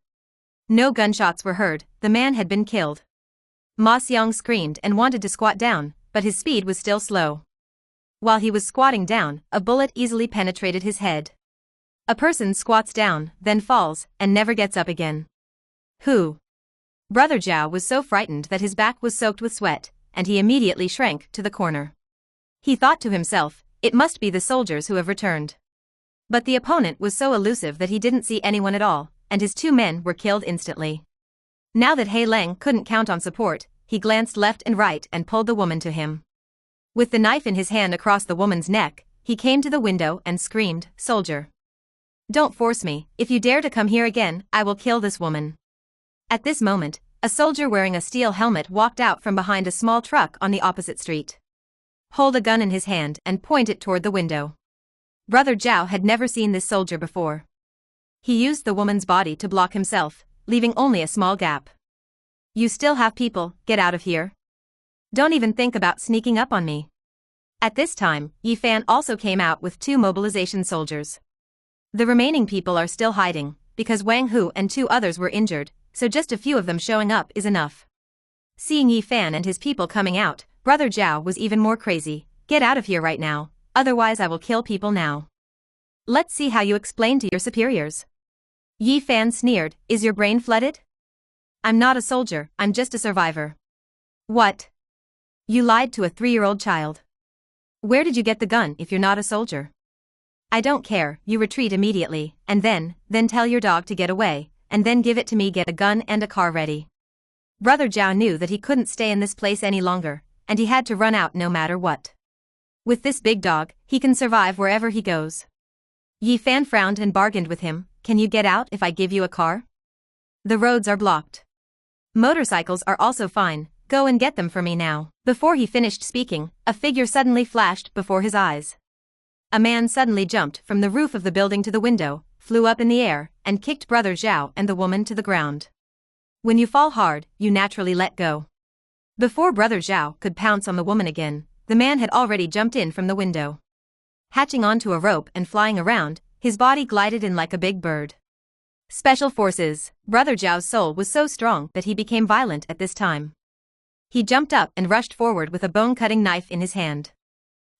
No gunshots were heard, the man had been killed. Ma Xiang screamed and wanted to squat down, but his speed was still slow. While he was squatting down, a bullet easily penetrated his head. A person squats down, then falls, and never gets up again. Who? Brother Zhao was so frightened that his back was soaked with sweat, and he immediately shrank to the corner. He thought to himself, it must be the soldiers who have returned. But the opponent was so elusive that he didn't see anyone at all, and his two men were killed instantly. Now that He Lang couldn't count on support, he glanced left and right and pulled the woman to him. With the knife in his hand across the woman's neck, he came to the window and screamed, "Soldier! Don't force me, if you dare to come here again, I will kill this woman." At this moment, a soldier wearing a steel helmet walked out from behind a small truck on the opposite street. Hold a gun in his hand and point it toward the window. Brother Zhao had never seen this soldier before. He used the woman's body to block himself, leaving only a small gap. You still have people, get out of here. Don't even think about sneaking up on me. At this time, Yi Fan also came out with 2 mobilization soldiers. The remaining people are still hiding, because Wang Hu and 2 others were injured, so just a few of them showing up is enough. Seeing Yi Fan and his people coming out, Brother Zhao was even more crazy. Get out of here right now, otherwise I will kill people now. Let's see how you explain to your superiors. Yi Fan sneered, is your brain flooded? I'm not a soldier, I'm just a survivor. What? You lied to a 3-year-old child. Where did you get the gun if you're not a soldier? I don't care, you retreat immediately, and then tell your dog to get away, and then give it to me. Get a gun and a car ready. Brother Zhao knew that he couldn't stay in this place any longer, and he had to run out no matter what. With this big dog, he can survive wherever he goes. Yi Fan frowned and bargained with him, "Can you get out if I give you a car? The roads are blocked. Motorcycles are also fine, go and get them for me now." Before he finished speaking, a figure suddenly flashed before his eyes. A man suddenly jumped from the roof of the building to the window, flew up in the air, and kicked Brother Zhao and the woman to the ground. When you fall hard, you naturally let go. Before Brother Zhao could pounce on the woman again, the man had already jumped in from the window. Hatching onto a rope and flying around, his body glided in like a big bird. Special Forces. Brother Zhao's soul was so strong that he became violent at this time. He jumped up and rushed forward with a bone-cutting knife in his hand.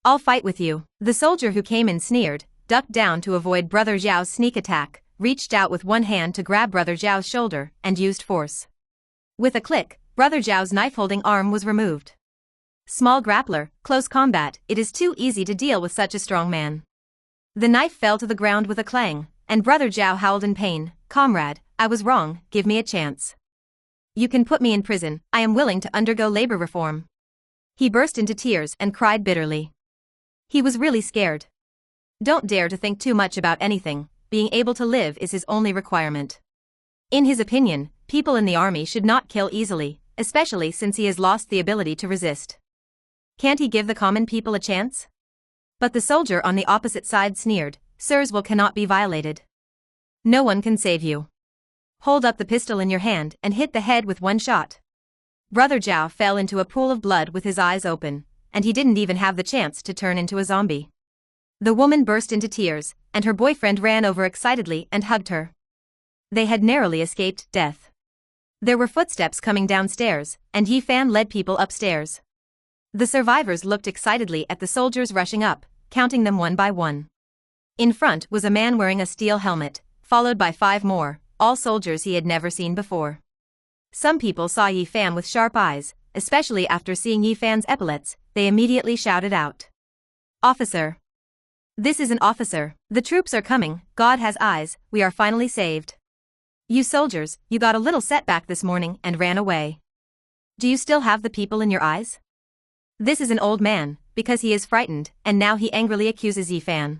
"I'll fight with you." The soldier who came in sneered, ducked down to avoid Brother Zhao's sneak attack, reached out with one hand to grab Brother Zhao's shoulder, and used force. With a click, Brother Zhao's knife-holding arm was removed. Small grappler, close combat, it is too easy to deal with such a strong man. The knife fell to the ground with a clang, and Brother Zhao howled in pain, "Comrade, I was wrong, give me a chance. You can put me in prison, I am willing to undergo labor reform." He burst into tears and cried bitterly. He was really scared. Don't dare to think too much about anything, being able to live is his only requirement. In his opinion, people in the army should not kill easily, especially since he has lost the ability to resist. Can't he give the common people a chance? But the soldier on the opposite side sneered, "Sirs will cannot be violated. No one can save you. Hold up the pistol in your hand and hit the head with one shot." Brother Zhao fell into a pool of blood with his eyes open, and he didn't even have the chance to turn into a zombie. The woman burst into tears, and her boyfriend ran over excitedly and hugged her. They had narrowly escaped death. There were footsteps coming downstairs, and Yi Fan led people upstairs. The survivors looked excitedly at the soldiers rushing up, counting them one by one. In front was a man wearing a steel helmet, followed by 5 more, all soldiers he had never seen before. Some people saw Yi Fan with sharp eyes, especially after seeing Yi Fan's epaulets, they immediately shouted out, "Officer! This is an officer, the troops are coming, God has eyes, we are finally saved. You soldiers, you got a little setback this morning and ran away. Do you still have the people in your eyes?" This is an old man, because he is frightened, and now he angrily accuses Yi Fan.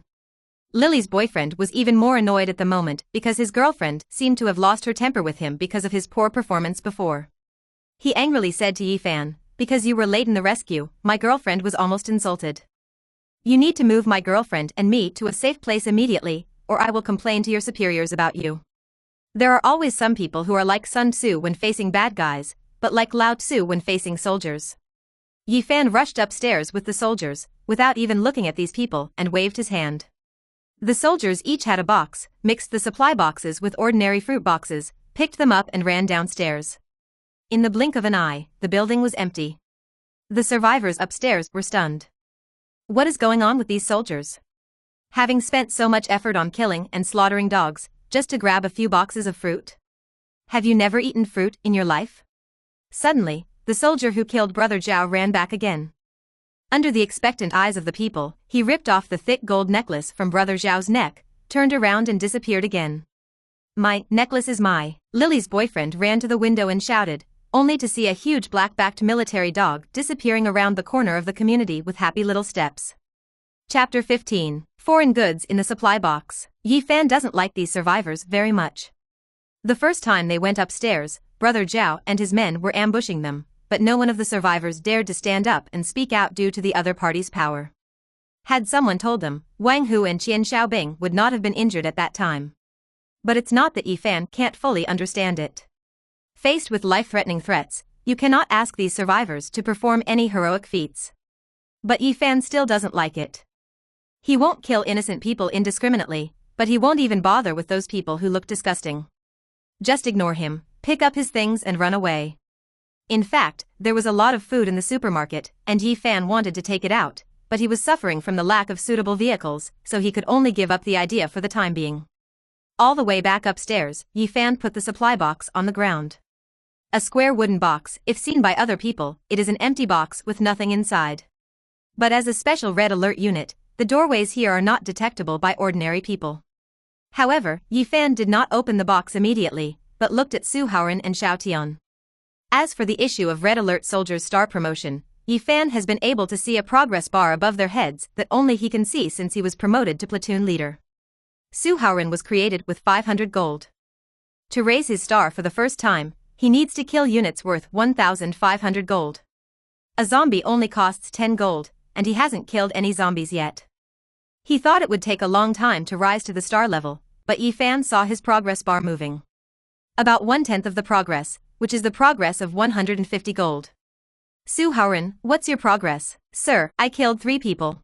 Lily's boyfriend was even more annoyed at the moment because his girlfriend seemed to have lost her temper with him because of his poor performance before. He angrily said to Yi Fan, "Because you were late in the rescue, my girlfriend was almost insulted. You need to move my girlfriend and me to a safe place immediately, or I will complain to your superiors about you." There are always some people who are like Sun Tzu when facing bad guys, but like Lao Tzu when facing soldiers. Yi Fan rushed upstairs with the soldiers, without even looking at these people, and waved his hand. The soldiers each had a box, mixed the supply boxes with ordinary fruit boxes, picked them up and ran downstairs. In the blink of an eye, the building was empty. The survivors upstairs were stunned. What is going on with these soldiers? Having spent so much effort on killing and slaughtering dogs, just to grab a few boxes of fruit? Have you never eaten fruit in your life? Suddenly, the soldier who killed Brother Zhao ran back again. Under the expectant eyes of the people, he ripped off the thick gold necklace from Brother Zhao's neck, turned around and disappeared again. "My necklace is my." Lily's boyfriend ran to the window and shouted, only to see a huge black-backed military dog disappearing around the corner of the community with happy little steps. Chapter 15. Foreign goods in the supply box. Yi Fan doesn't like these survivors very much. The first time they went upstairs, Brother Zhao and his men were ambushing them, but no one of the survivors dared to stand up and speak out due to the other party's power. Had someone told them, Wang Hu and Qian Xiaobing would not have been injured at that time. But it's not that Yi Fan can't fully understand it. Faced with life-threatening threats, you cannot ask these survivors to perform any heroic feats. But Yi Fan still doesn't like it. He won't kill innocent people indiscriminately, but he won't even bother with those people who look disgusting. Just ignore him, pick up his things and run away. In fact, there was a lot of food in the supermarket, and Yi Fan wanted to take it out, but he was suffering from the lack of suitable vehicles, so he could only give up the idea for the time being. All the way back upstairs, Yi Fan put the supply box on the ground. A square wooden box, if seen by other people, it is an empty box with nothing inside. But as a special red alert unit, the doorways here are not detectable by ordinary people. However, Yi Fan did not open the box immediately, but looked at Su Haoran and Xiao Tian. As for the issue of Red Alert Soldier's star promotion, Yi Fan has been able to see a progress bar above their heads that only he can see since he was promoted to platoon leader. Su Haoren was created with 500 gold. To raise his star for the first time, he needs to kill units worth 1,500 gold. A zombie only costs 10 gold, and he hasn't killed any zombies yet. He thought it would take a long time to rise to the star level, but Yi Fan saw his progress bar moving. About 1/10 of the progress, which is the progress of 150 gold. Su Haoren, what's your progress? Sir, I killed 3 people.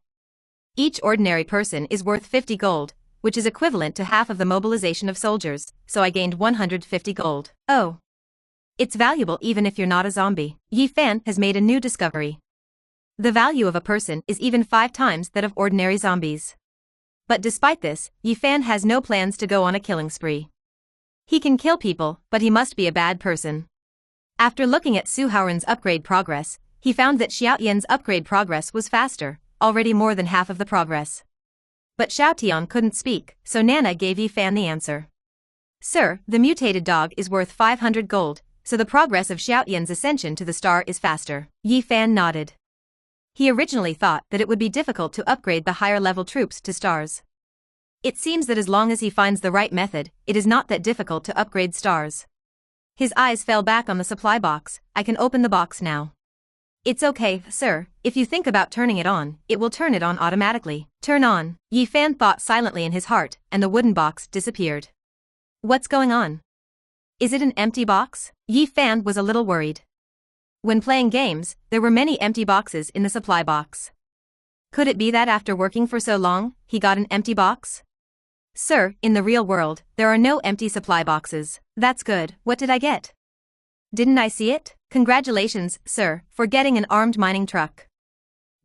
Each ordinary person is worth 50 gold, which is equivalent to half of the mobilization of soldiers, so I gained 150 gold. Oh. It's valuable even if you're not a zombie. Yi Fan has made a new discovery. The value of a person is even 5 times that of ordinary zombies. But despite this, Yi Fan has no plans to go on a killing spree. He can kill people, but he must be a bad person. After looking at Su Haoren's upgrade progress, he found that Xiao Yan's upgrade progress was faster, already more than half of the progress. But Xiao Tian couldn't speak, so Nana gave Yi Fan the answer. Sir, the mutated dog is worth 500 gold, so the progress of Xiao Yan's ascension to the star is faster. Yi Fan nodded. He originally thought that it would be difficult to upgrade the higher-level troops to stars. It seems that as long as he finds the right method, it is not that difficult to upgrade stars. His eyes fell back on the supply box. I can open the box now. It's okay, sir, if you think about turning it on, it will turn it on automatically. Turn on. Yi Fan thought silently in his heart, and the wooden box disappeared. What's going on? Is it an empty box? Yi Fan was a little worried. When playing games, there were many empty boxes in the supply box. Could it be that after working for so long, he got an empty box? Sir, in the real world, there are no empty supply boxes. That's good. What did I get? Didn't I see it? Congratulations, sir, for getting an armed mining truck.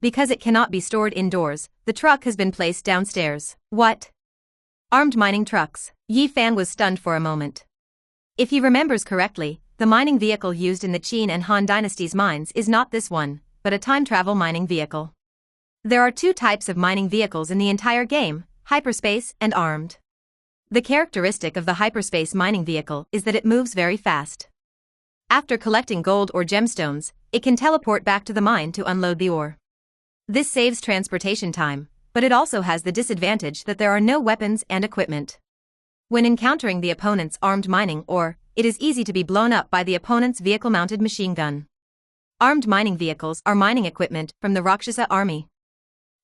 Because it cannot be stored indoors, the truck has been placed downstairs. What? Armed mining trucks. Yi Fan was stunned for a moment. If he remembers correctly, the mining vehicle used in the Qin and Han dynasties' mines is not this one, but a time-travel mining vehicle. There are 2 types of mining vehicles in the entire game, hyperspace and armed. The characteristic of the hyperspace mining vehicle is that it moves very fast. After collecting gold or gemstones, it can teleport back to the mine to unload the ore. This saves transportation time, but it also has the disadvantage that there are no weapons and equipment. When encountering the opponent's armed mining ore, it is easy to be blown up by the opponent's vehicle-mounted machine gun. Armed mining vehicles are mining equipment from the Rakshasa army.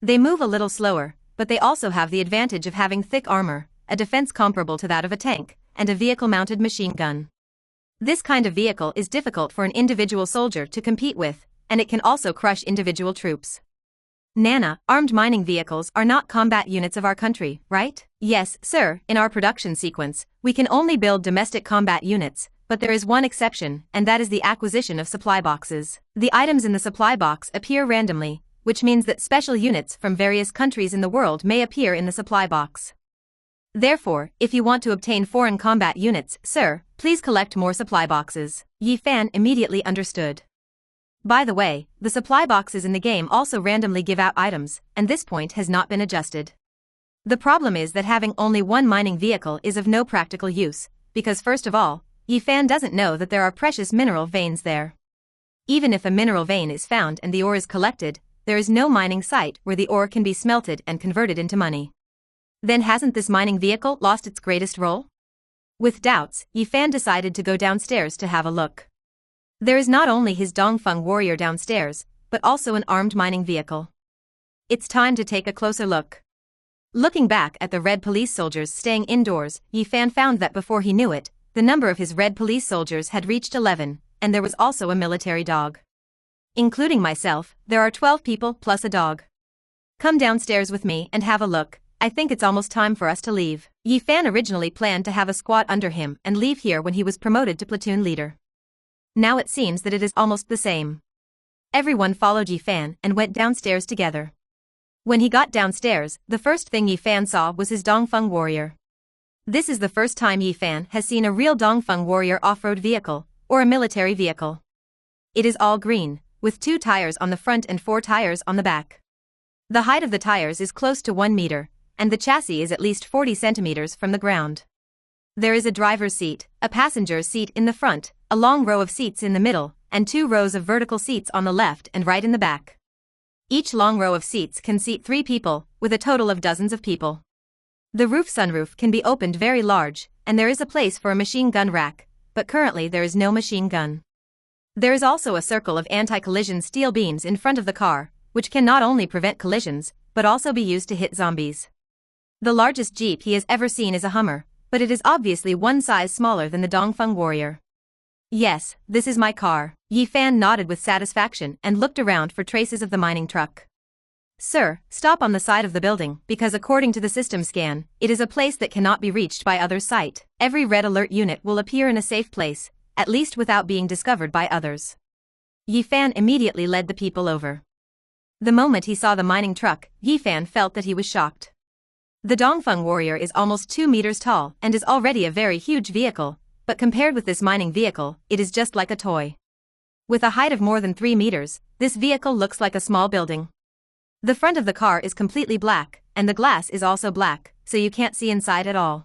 They move a little slower, but they also have the advantage of having thick armor, a defense comparable to that of a tank, and a vehicle-mounted machine gun. This kind of vehicle is difficult for an individual soldier to compete with, and it can also crush individual troops. Nana, armed mining vehicles are not combat units of our country, right? Yes, sir, in our production sequence, we can only build domestic combat units, but there is one exception, and that is the acquisition of supply boxes. The items in the supply box appear randomly, which means that special units from various countries in the world may appear in the supply box. Therefore, if you want to obtain foreign combat units, sir, please collect more supply boxes. Yi Fan immediately understood. By the way, the supply boxes in the game also randomly give out items, and this point has not been adjusted. The problem is that having only one mining vehicle is of no practical use, because first of all, Yi Fan doesn't know that there are precious mineral veins there. Even if a mineral vein is found and the ore is collected, there is no mining site where the ore can be smelted and converted into money. Then hasn't this mining vehicle lost its greatest role? With doubts, Yi Fan decided to go downstairs to have a look. There is not only his Dongfeng warrior downstairs, but also an armed mining vehicle. It's time to take a closer look. Looking back at the red police soldiers staying indoors, Yi Fan found that before he knew it, the number of his red police soldiers had reached 11, and there was also a military dog. Including myself, there are 12 people plus a dog. Come downstairs with me and have a look. I think it's almost time for us to leave. Yi Fan originally planned to have a squad under him and leave here when he was promoted to platoon leader. Now it seems that it is almost the same. Everyone followed Yi Fan and went downstairs together. When he got downstairs, the first thing Yi Fan saw was his Dongfeng warrior. This is the first time Yi Fan has seen a real Dongfeng warrior off-road vehicle, or a military vehicle. It is all green, with 2 tires on the front and 4 tires on the back. The height of the tires is close to 1 meter, and the chassis is at least 40 centimeters from the ground. There is a driver's seat, a passenger's seat in the front, a long row of seats in the middle, and 2 rows of vertical seats on the left and right in the back. Each long row of seats can seat 3 people, with a total of dozens of people. The roof sunroof can be opened very large, and there is a place for a machine gun rack, but currently there is no machine gun. There is also a circle of anti-collision steel beams in front of the car, which can not only prevent collisions, but also be used to hit zombies. The largest Jeep he has ever seen is a Hummer, but it is obviously one size smaller than the Dongfeng Warrior. Yes, this is my car. Yi Fan nodded with satisfaction and looked around for traces of the mining truck. Sir, stop on the side of the building, because according to the system scan, it is a place that cannot be reached by others' sight. Every red alert unit will appear in a safe place, at least without being discovered by others. Yi Fan immediately led the people over. The moment he saw the mining truck, Yi Fan felt that he was shocked. The Dongfeng Warrior is almost 2 meters tall and is already a very huge vehicle, but compared with this mining vehicle, it is just like a toy. With a height of more than 3 meters, this vehicle looks like a small building. The front of the car is completely black, and the glass is also black, so you can't see inside at all.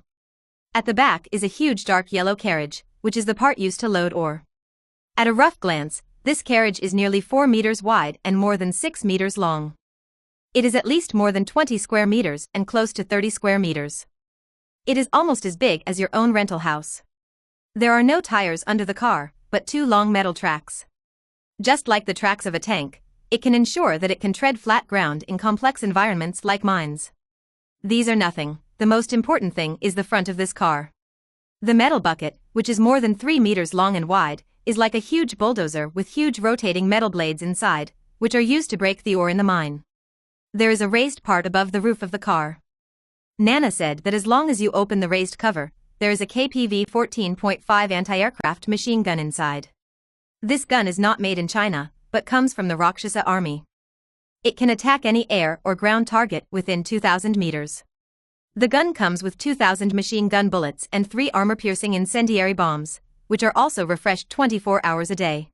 At the back is a huge dark yellow carriage, which is the part used to load ore. At a rough glance, this carriage is nearly 4 meters wide and more than 6 meters long. It is at least more than 20 square meters and close to 30 square meters. It is almost as big as your own rental house. There are no tires under the car, but 2 long metal tracks. Just like the tracks of a tank, it can ensure that it can tread flat ground in complex environments like mines. These are nothing. The most important thing is the front of this car. The metal bucket, which is more than 3 meters long and wide, is like a huge bulldozer with huge rotating metal blades inside, which are used to break the ore in the mine. There is a raised part above the roof of the car. Nana said that as long as you open the raised cover, there is a KPV 14.5 anti-aircraft machine gun inside. This gun is not made in China, but comes from the Rakshasa army. It can attack any air or ground target within 2,000 meters. The gun comes with 2,000 machine gun bullets and 3 armor-piercing incendiary bombs, which are also refreshed 24 hours a day.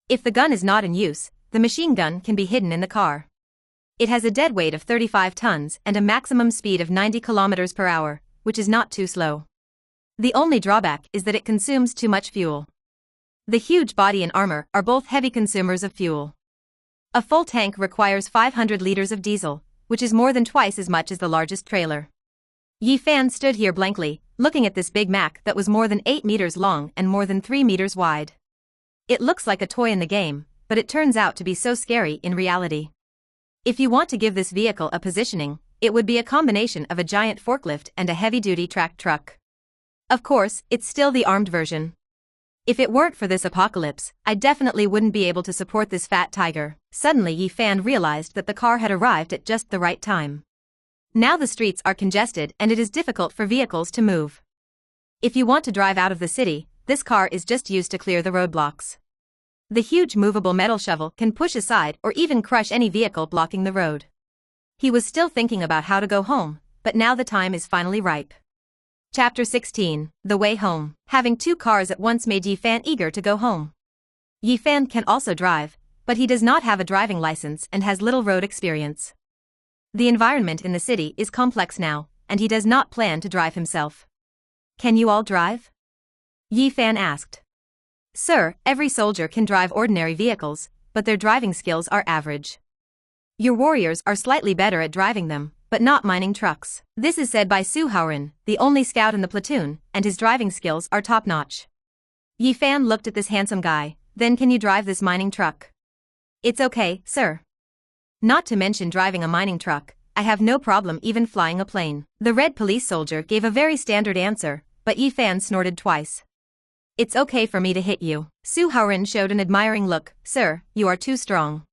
If the gun is not in use, the machine gun can be hidden in the car. It has a dead weight of 35 tons and a maximum speed of 90 kilometers per hour, which is not too slow. The only drawback is that it consumes too much fuel. The huge body and armor are both heavy consumers of fuel. A full tank requires 500 liters of diesel, which is more than twice as much as the largest trailer. Yi Fan stood here blankly, looking at this Big Mac that was more than 8 meters long and more than 3 meters wide. It looks like a toy in the game, but it turns out to be so scary in reality. If you want to give this vehicle a positioning, it would be a combination of a giant forklift and a heavy-duty track truck. Of course, it's still the armed version. If it weren't for this apocalypse, I definitely wouldn't be able to support this fat tiger. Suddenly Yi Fan realized that the car had arrived at just the right time. Now the streets are congested and it is difficult for vehicles to move. If you want to drive out of the city, this car is just used to clear the roadblocks. The huge movable metal shovel can push aside or even crush any vehicle blocking the road. He was still thinking about how to go home, but now the time is finally ripe. Chapter 16, The Way Home. Having 2 cars at once made Yi Fan eager to go home. Yi Fan can also drive, but he does not have a driving license and has little road experience. The environment in the city is complex now, and he does not plan to drive himself. Can you all drive? Yi Fan asked. Sir, every soldier can drive ordinary vehicles, but their driving skills are average. Your warriors are slightly better at driving them, but not mining trucks. This is said by Su Haoren, the only scout in the platoon, and his driving skills are top-notch. Yi Fan looked at this handsome guy. Then can you drive this mining truck? It's okay, sir. Not to mention driving a mining truck, I have no problem even flying a plane. The red police soldier gave a very standard answer, but Yi Fan snorted twice. It's okay for me to hit you. Su Haoren showed an admiring look. Sir, you are too strong.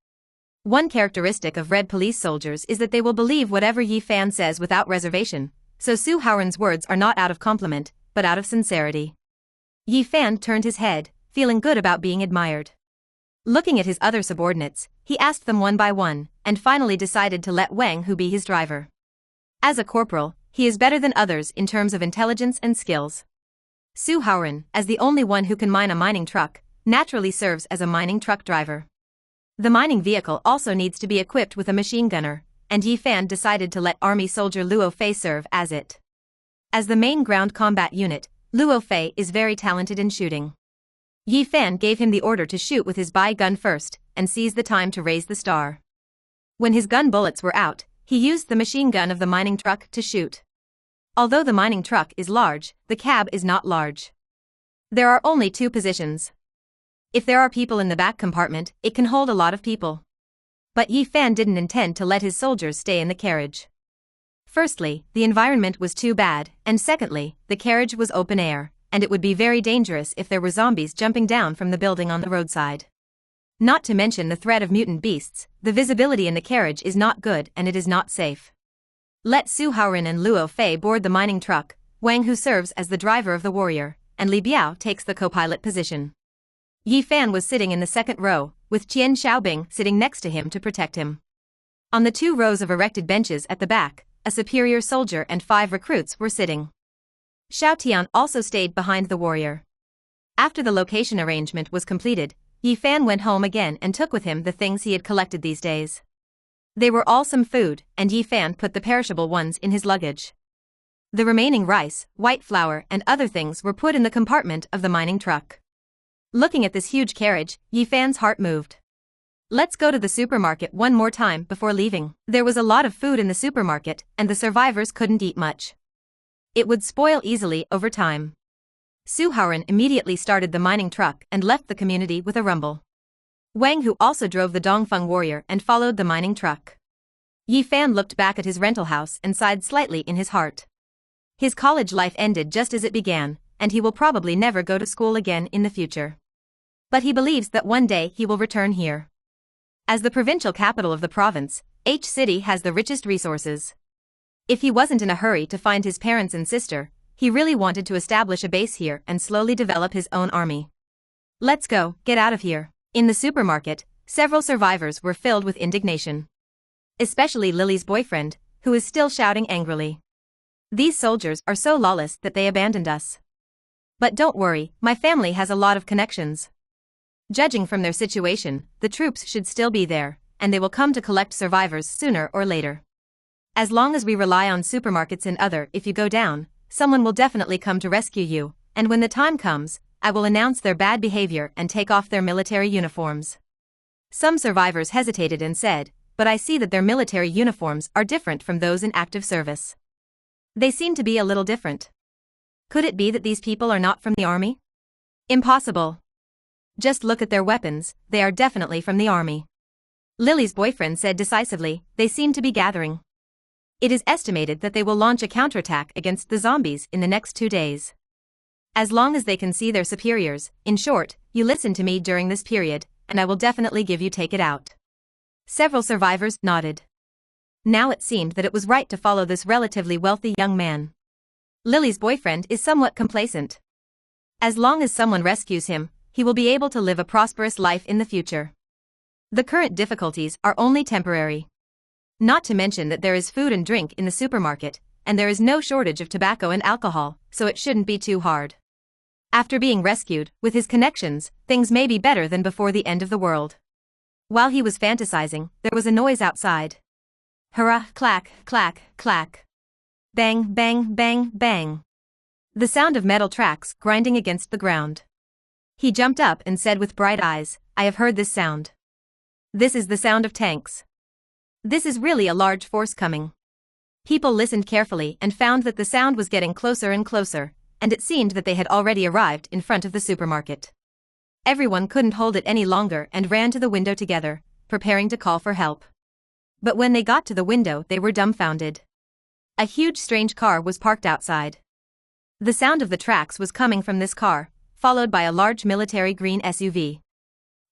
One characteristic of red police soldiers is that they will believe whatever Yi Fan says without reservation, so Su Haoren's words are not out of compliment, but out of sincerity. Yi Fan turned his head, feeling good about being admired. Looking at his other subordinates, he asked them one by one, and finally decided to let Wang Hu be his driver. As a corporal, he is better than others in terms of intelligence and skills. Su Haoren, as the only one who can mine a mining truck, naturally serves as a mining truck driver. The mining vehicle also needs to be equipped with a machine gunner, and Yi Fan decided to let Army soldier Luo Fei serve as it. As the main ground combat unit, Luo Fei is very talented in shooting. Yi Fan gave him the order to shoot with his gun first, and seize the time to raise the star. When his gun bullets were out, he used the machine gun of the mining truck to shoot. Although the mining truck is large, the cab is not large. There are only 2 positions. If there are people in the back compartment, it can hold a lot of people. But Yi Fan didn't intend to let his soldiers stay in the carriage. Firstly, the environment was too bad, and secondly, the carriage was open air, and it would be very dangerous if there were zombies jumping down from the building on the roadside. Not to mention the threat of mutant beasts, the visibility in the carriage is not good and it is not safe. Let Su Haoren and Luo Fei board the mining truck, Wang Hu serves as the driver of the warrior, and Li Biao takes the co-pilot position. Yi Fan was sitting in the second row, with Qian Xiaobing sitting next to him to protect him. On the 2 rows of erected benches at the back, a superior soldier and 5 recruits were sitting. Xiao Tian also stayed behind the warrior. After the location arrangement was completed, Yi Fan went home again and took with him the things he had collected these days. They were all some food, and Yi Fan put the perishable ones in his luggage. The remaining rice, white flour, and other things were put in the compartment of the mining truck. Looking at this huge carriage, Yi Fan's heart moved. Let's go to the supermarket one more time before leaving. There was a lot of food in the supermarket, and the survivors couldn't eat much. It would spoil easily over time. Su Haoren immediately started the mining truck and left the community with a rumble. Wang Hu also drove the Dongfeng warrior and followed the mining truck. Yi Fan looked back at his rental house and sighed slightly in his heart. His college life ended just as it began, and he will probably never go to school again in the future. But he believes that one day he will return here. As the provincial capital of the province, H City has the richest resources. If he wasn't in a hurry to find his parents and sister, he really wanted to establish a base here and slowly develop his own army. Let's go, get out of here. In the supermarket, several survivors were filled with indignation. Especially Lily's boyfriend, who is still shouting angrily. These soldiers are so lawless that they abandoned us. But don't worry, my family has a lot of connections. Judging from their situation, the troops should still be there, and they will come to collect survivors sooner or later. As long as we rely on supermarkets and other, if you go down, someone will definitely come to rescue you, and when the time comes, I will announce their bad behavior and take off their military uniforms. Some survivors hesitated and said, but I see that their military uniforms are different from those in active service. They seem to be a little different. Could it be that these people are not from the army? Impossible. Just look at their weapons, they are definitely from the army. Lily's boyfriend said decisively, they seem to be gathering. It is estimated that they will launch a counterattack against the zombies in the next 2 days. As long as they can see their superiors, in short, you listen to me during this period, and I will definitely give you take it out. Several survivors nodded. Now it seemed that it was right to follow this relatively wealthy young man. Lily's boyfriend is somewhat complacent. As long as someone rescues him, he will be able to live a prosperous life in the future. The current difficulties are only temporary. Not to mention that there is food and drink in the supermarket, and there is no shortage of tobacco and alcohol, so it shouldn't be too hard. After being rescued, with his connections, things may be better than before the end of the world. While he was fantasizing, there was a noise outside. Hurrah, clack, clack, clack. Bang, bang, bang, bang. The sound of metal tracks grinding against the ground. He jumped up and said with bright eyes, I have heard this sound. This is the sound of tanks. This is really a large force coming. People listened carefully and found that the sound was getting closer and closer, and it seemed that they had already arrived in front of the supermarket. Everyone couldn't hold it any longer and ran to the window together, preparing to call for help. But when they got to the window, they were dumbfounded. A huge strange car was parked outside. The sound of the tracks was coming from this car, followed by a large military green SUV.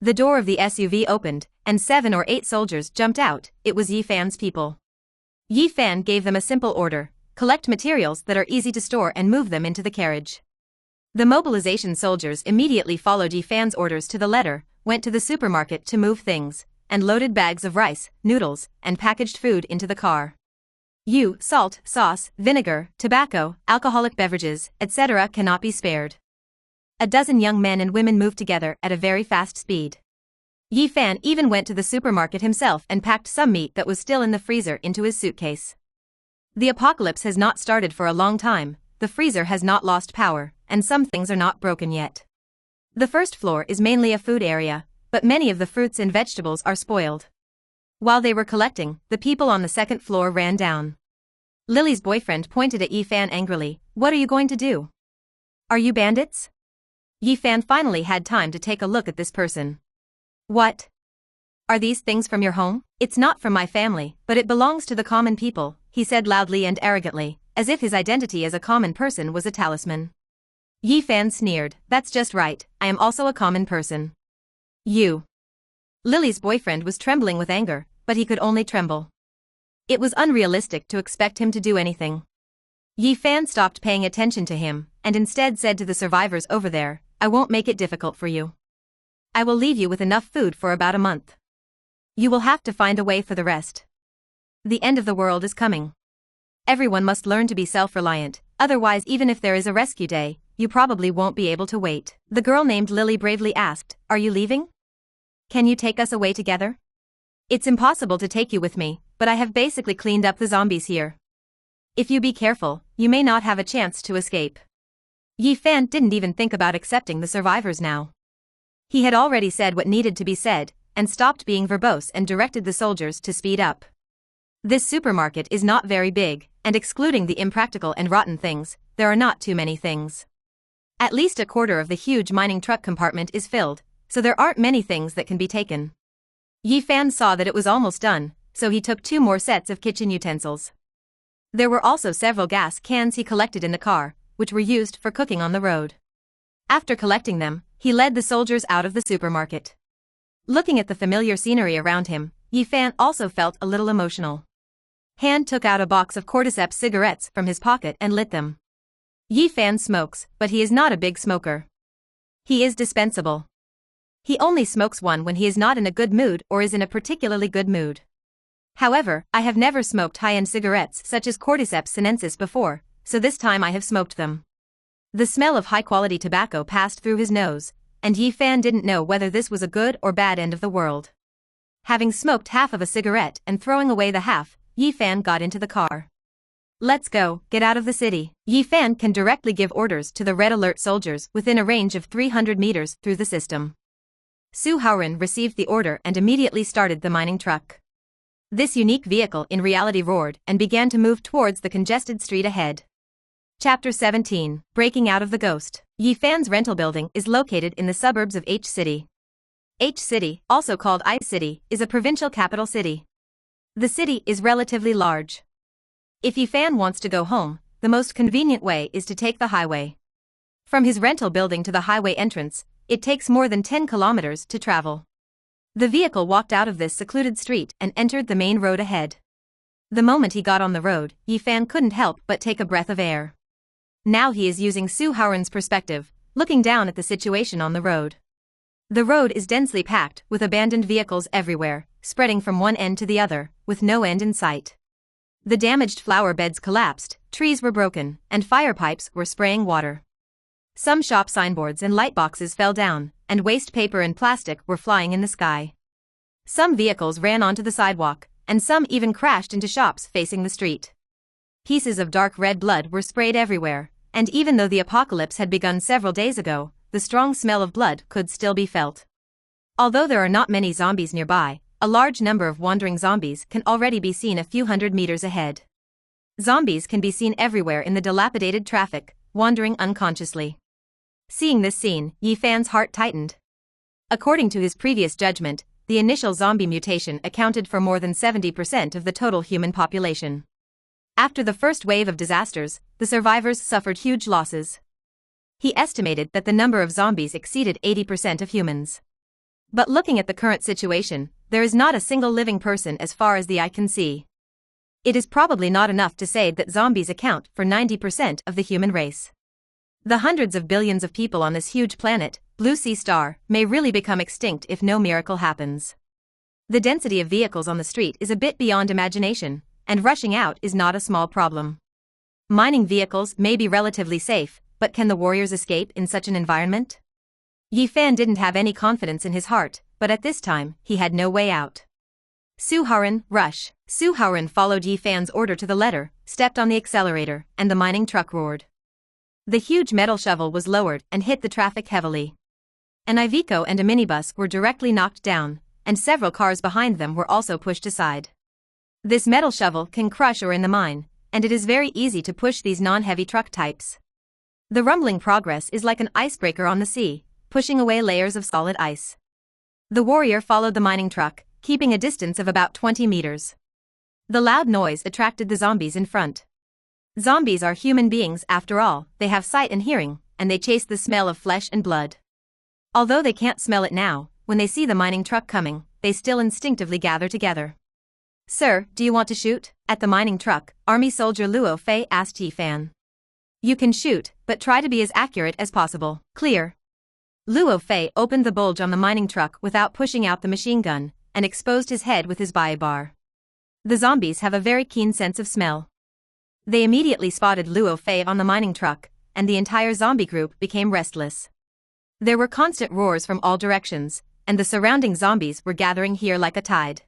The door of the SUV opened, and 7 or 8 soldiers jumped out. It was Yi Fan's people. Yi Fan gave them a simple order: collect materials that are easy to store and move them into the carriage. The mobilization soldiers immediately followed Yi Fan's orders to the letter, went to the supermarket to move things, and loaded bags of rice, noodles, and packaged food into the car. Salt, sauce, vinegar, tobacco, alcoholic beverages, etc. cannot be spared. A dozen young men and women moved together at a very fast speed. Yi Fan even went to the supermarket himself and packed some meat that was still in the freezer into his suitcase. The apocalypse has not started for a long time, the freezer has not lost power, and some things are not broken yet. The first floor is mainly a food area, but many of the fruits and vegetables are spoiled. While they were collecting, the people on the second floor ran down. Lily's boyfriend pointed at Yifan angrily. What are you going to do? Are you bandits? Yifan finally had time to take a look at this person. What? Are these things from your home? It's not from my family, but it belongs to the common people, he said loudly and arrogantly, as if his identity as a common person was a talisman. Yifan sneered. That's just right, I am also a common person. You. Lily's boyfriend was trembling with anger, but he could only tremble. It was unrealistic to expect him to do anything. Yifan stopped paying attention to him, and instead said to the survivors over there, I won't make it difficult for you. I will leave you with enough food for about a month. You will have to find a way for the rest. The end of the world is coming. Everyone must learn to be self-reliant, otherwise even if there is a rescue day, you probably won't be able to wait. The girl named Lily bravely asked, Are you leaving? Can you take us away together? It's impossible to take you with me, but I have basically cleaned up the zombies here. If you be careful, you may not have a chance to escape. Yifan didn't even think about accepting the survivors now. He had already said what needed to be said, and stopped being verbose and directed the soldiers to speed up. This supermarket is not very big, and excluding the impractical and rotten things, there are not too many things. At least a quarter of the huge mining truck compartment is filled, so there aren't many things that can be taken. Yifan saw that it was almost done, so he took 2 more sets of kitchen utensils. There were also several gas cans he collected in the car, which were used for cooking on the road. After collecting them, he led the soldiers out of the supermarket. Looking at the familiar scenery around him, Yifan also felt a little emotional. Han took out a box of cordyceps cigarettes from his pocket and lit them. Yifan smokes, but he is not a big smoker. He is dispensable. He only smokes one when he is not in a good mood or is in a particularly good mood. However, I have never smoked high-end cigarettes such as cordyceps sinensis before, so this time I have smoked them. The smell of high-quality tobacco passed through his nose, and Yifan didn't know whether this was a good or bad end of the world. Having smoked half of a cigarette and throwing away the half, Yifan got into the car. Let's go, get out of the city. Yifan can directly give orders to the red alert soldiers within a range of 300 meters through the system. Su Haoren received the order and immediately started the mining truck. This unique vehicle in reality roared and began to move towards the congested street ahead. Chapter 17, Breaking Out of the Ghost. Yifan's rental building is located in the suburbs of H City. H City, also called I City, is a provincial capital city. The city is relatively large. If Yifan wants to go home, the most convenient way is to take the highway. From his rental building to the highway entrance, it takes more than 10 kilometers to travel. The vehicle walked out of this secluded street and entered the main road ahead. The moment he got on the road, Yifan couldn't help but take a breath of air. Now he is using Su Haoren's perspective, looking down at the situation on the road. The road is densely packed with abandoned vehicles everywhere, spreading from one end to the other, with no end in sight. The damaged flower beds collapsed, trees were broken, and fire pipes were spraying water. Some shop signboards and light boxes fell down, and waste paper and plastic were flying in the sky. Some vehicles ran onto the sidewalk, and some even crashed into shops facing the street. Pieces of dark red blood were sprayed everywhere, and even though the apocalypse had begun several days ago, the strong smell of blood could still be felt. Although there are not many zombies nearby, a large number of wandering zombies can already be seen a few hundred meters ahead. Zombies can be seen everywhere in the dilapidated traffic, wandering unconsciously. Seeing this scene, Yifan's heart tightened. According to his previous judgment, the initial zombie mutation accounted for more than 70% of the total human population. After the first wave of disasters, the survivors suffered huge losses. He estimated that the number of zombies exceeded 80% of humans. But looking at the current situation, there is not a single living person as far as the eye can see. It is probably not enough to say that zombies account for 90% of the human race. The hundreds of billions of people on this huge planet, Blue Sea Star, may really become extinct if no miracle happens. The density of vehicles on the street is a bit beyond imagination, and rushing out is not a small problem. Mining vehicles may be relatively safe, but can the warriors escape in such an environment? Yifan didn't have any confidence in his heart, but at this time, he had no way out. Su Haoren, rush. Su Haoren followed Yifan's order to the letter, stepped on the accelerator, and the mining truck roared. The huge metal shovel was lowered and hit the traffic heavily. An Iveco and a minibus were directly knocked down, and several cars behind them were also pushed aside. This metal shovel can crush ore in the mine, and it is very easy to push these non-heavy truck types. The rumbling progress is like an icebreaker on the sea, pushing away layers of solid ice. The warrior followed the mining truck, keeping a distance of about 20 meters. The loud noise attracted the zombies in front. Zombies are human beings after all, they have sight and hearing, and they chase the smell of flesh and blood. Although they can't smell it now, when they see the mining truck coming, they still instinctively gather together. "Sir, do you want to shoot?" At the mining truck, Army soldier Luo Fei asked Yi Fan. "You can shoot, but try to be as accurate as possible." "Clear." Luo Fei opened the bulge on the mining truck without pushing out the machine gun, and exposed his head with his bio bar. The zombies have a very keen sense of smell. They immediately spotted Luo Fei on the mining truck, and the entire zombie group became restless. There were constant roars from all directions, and the surrounding zombies were gathering here like a tide.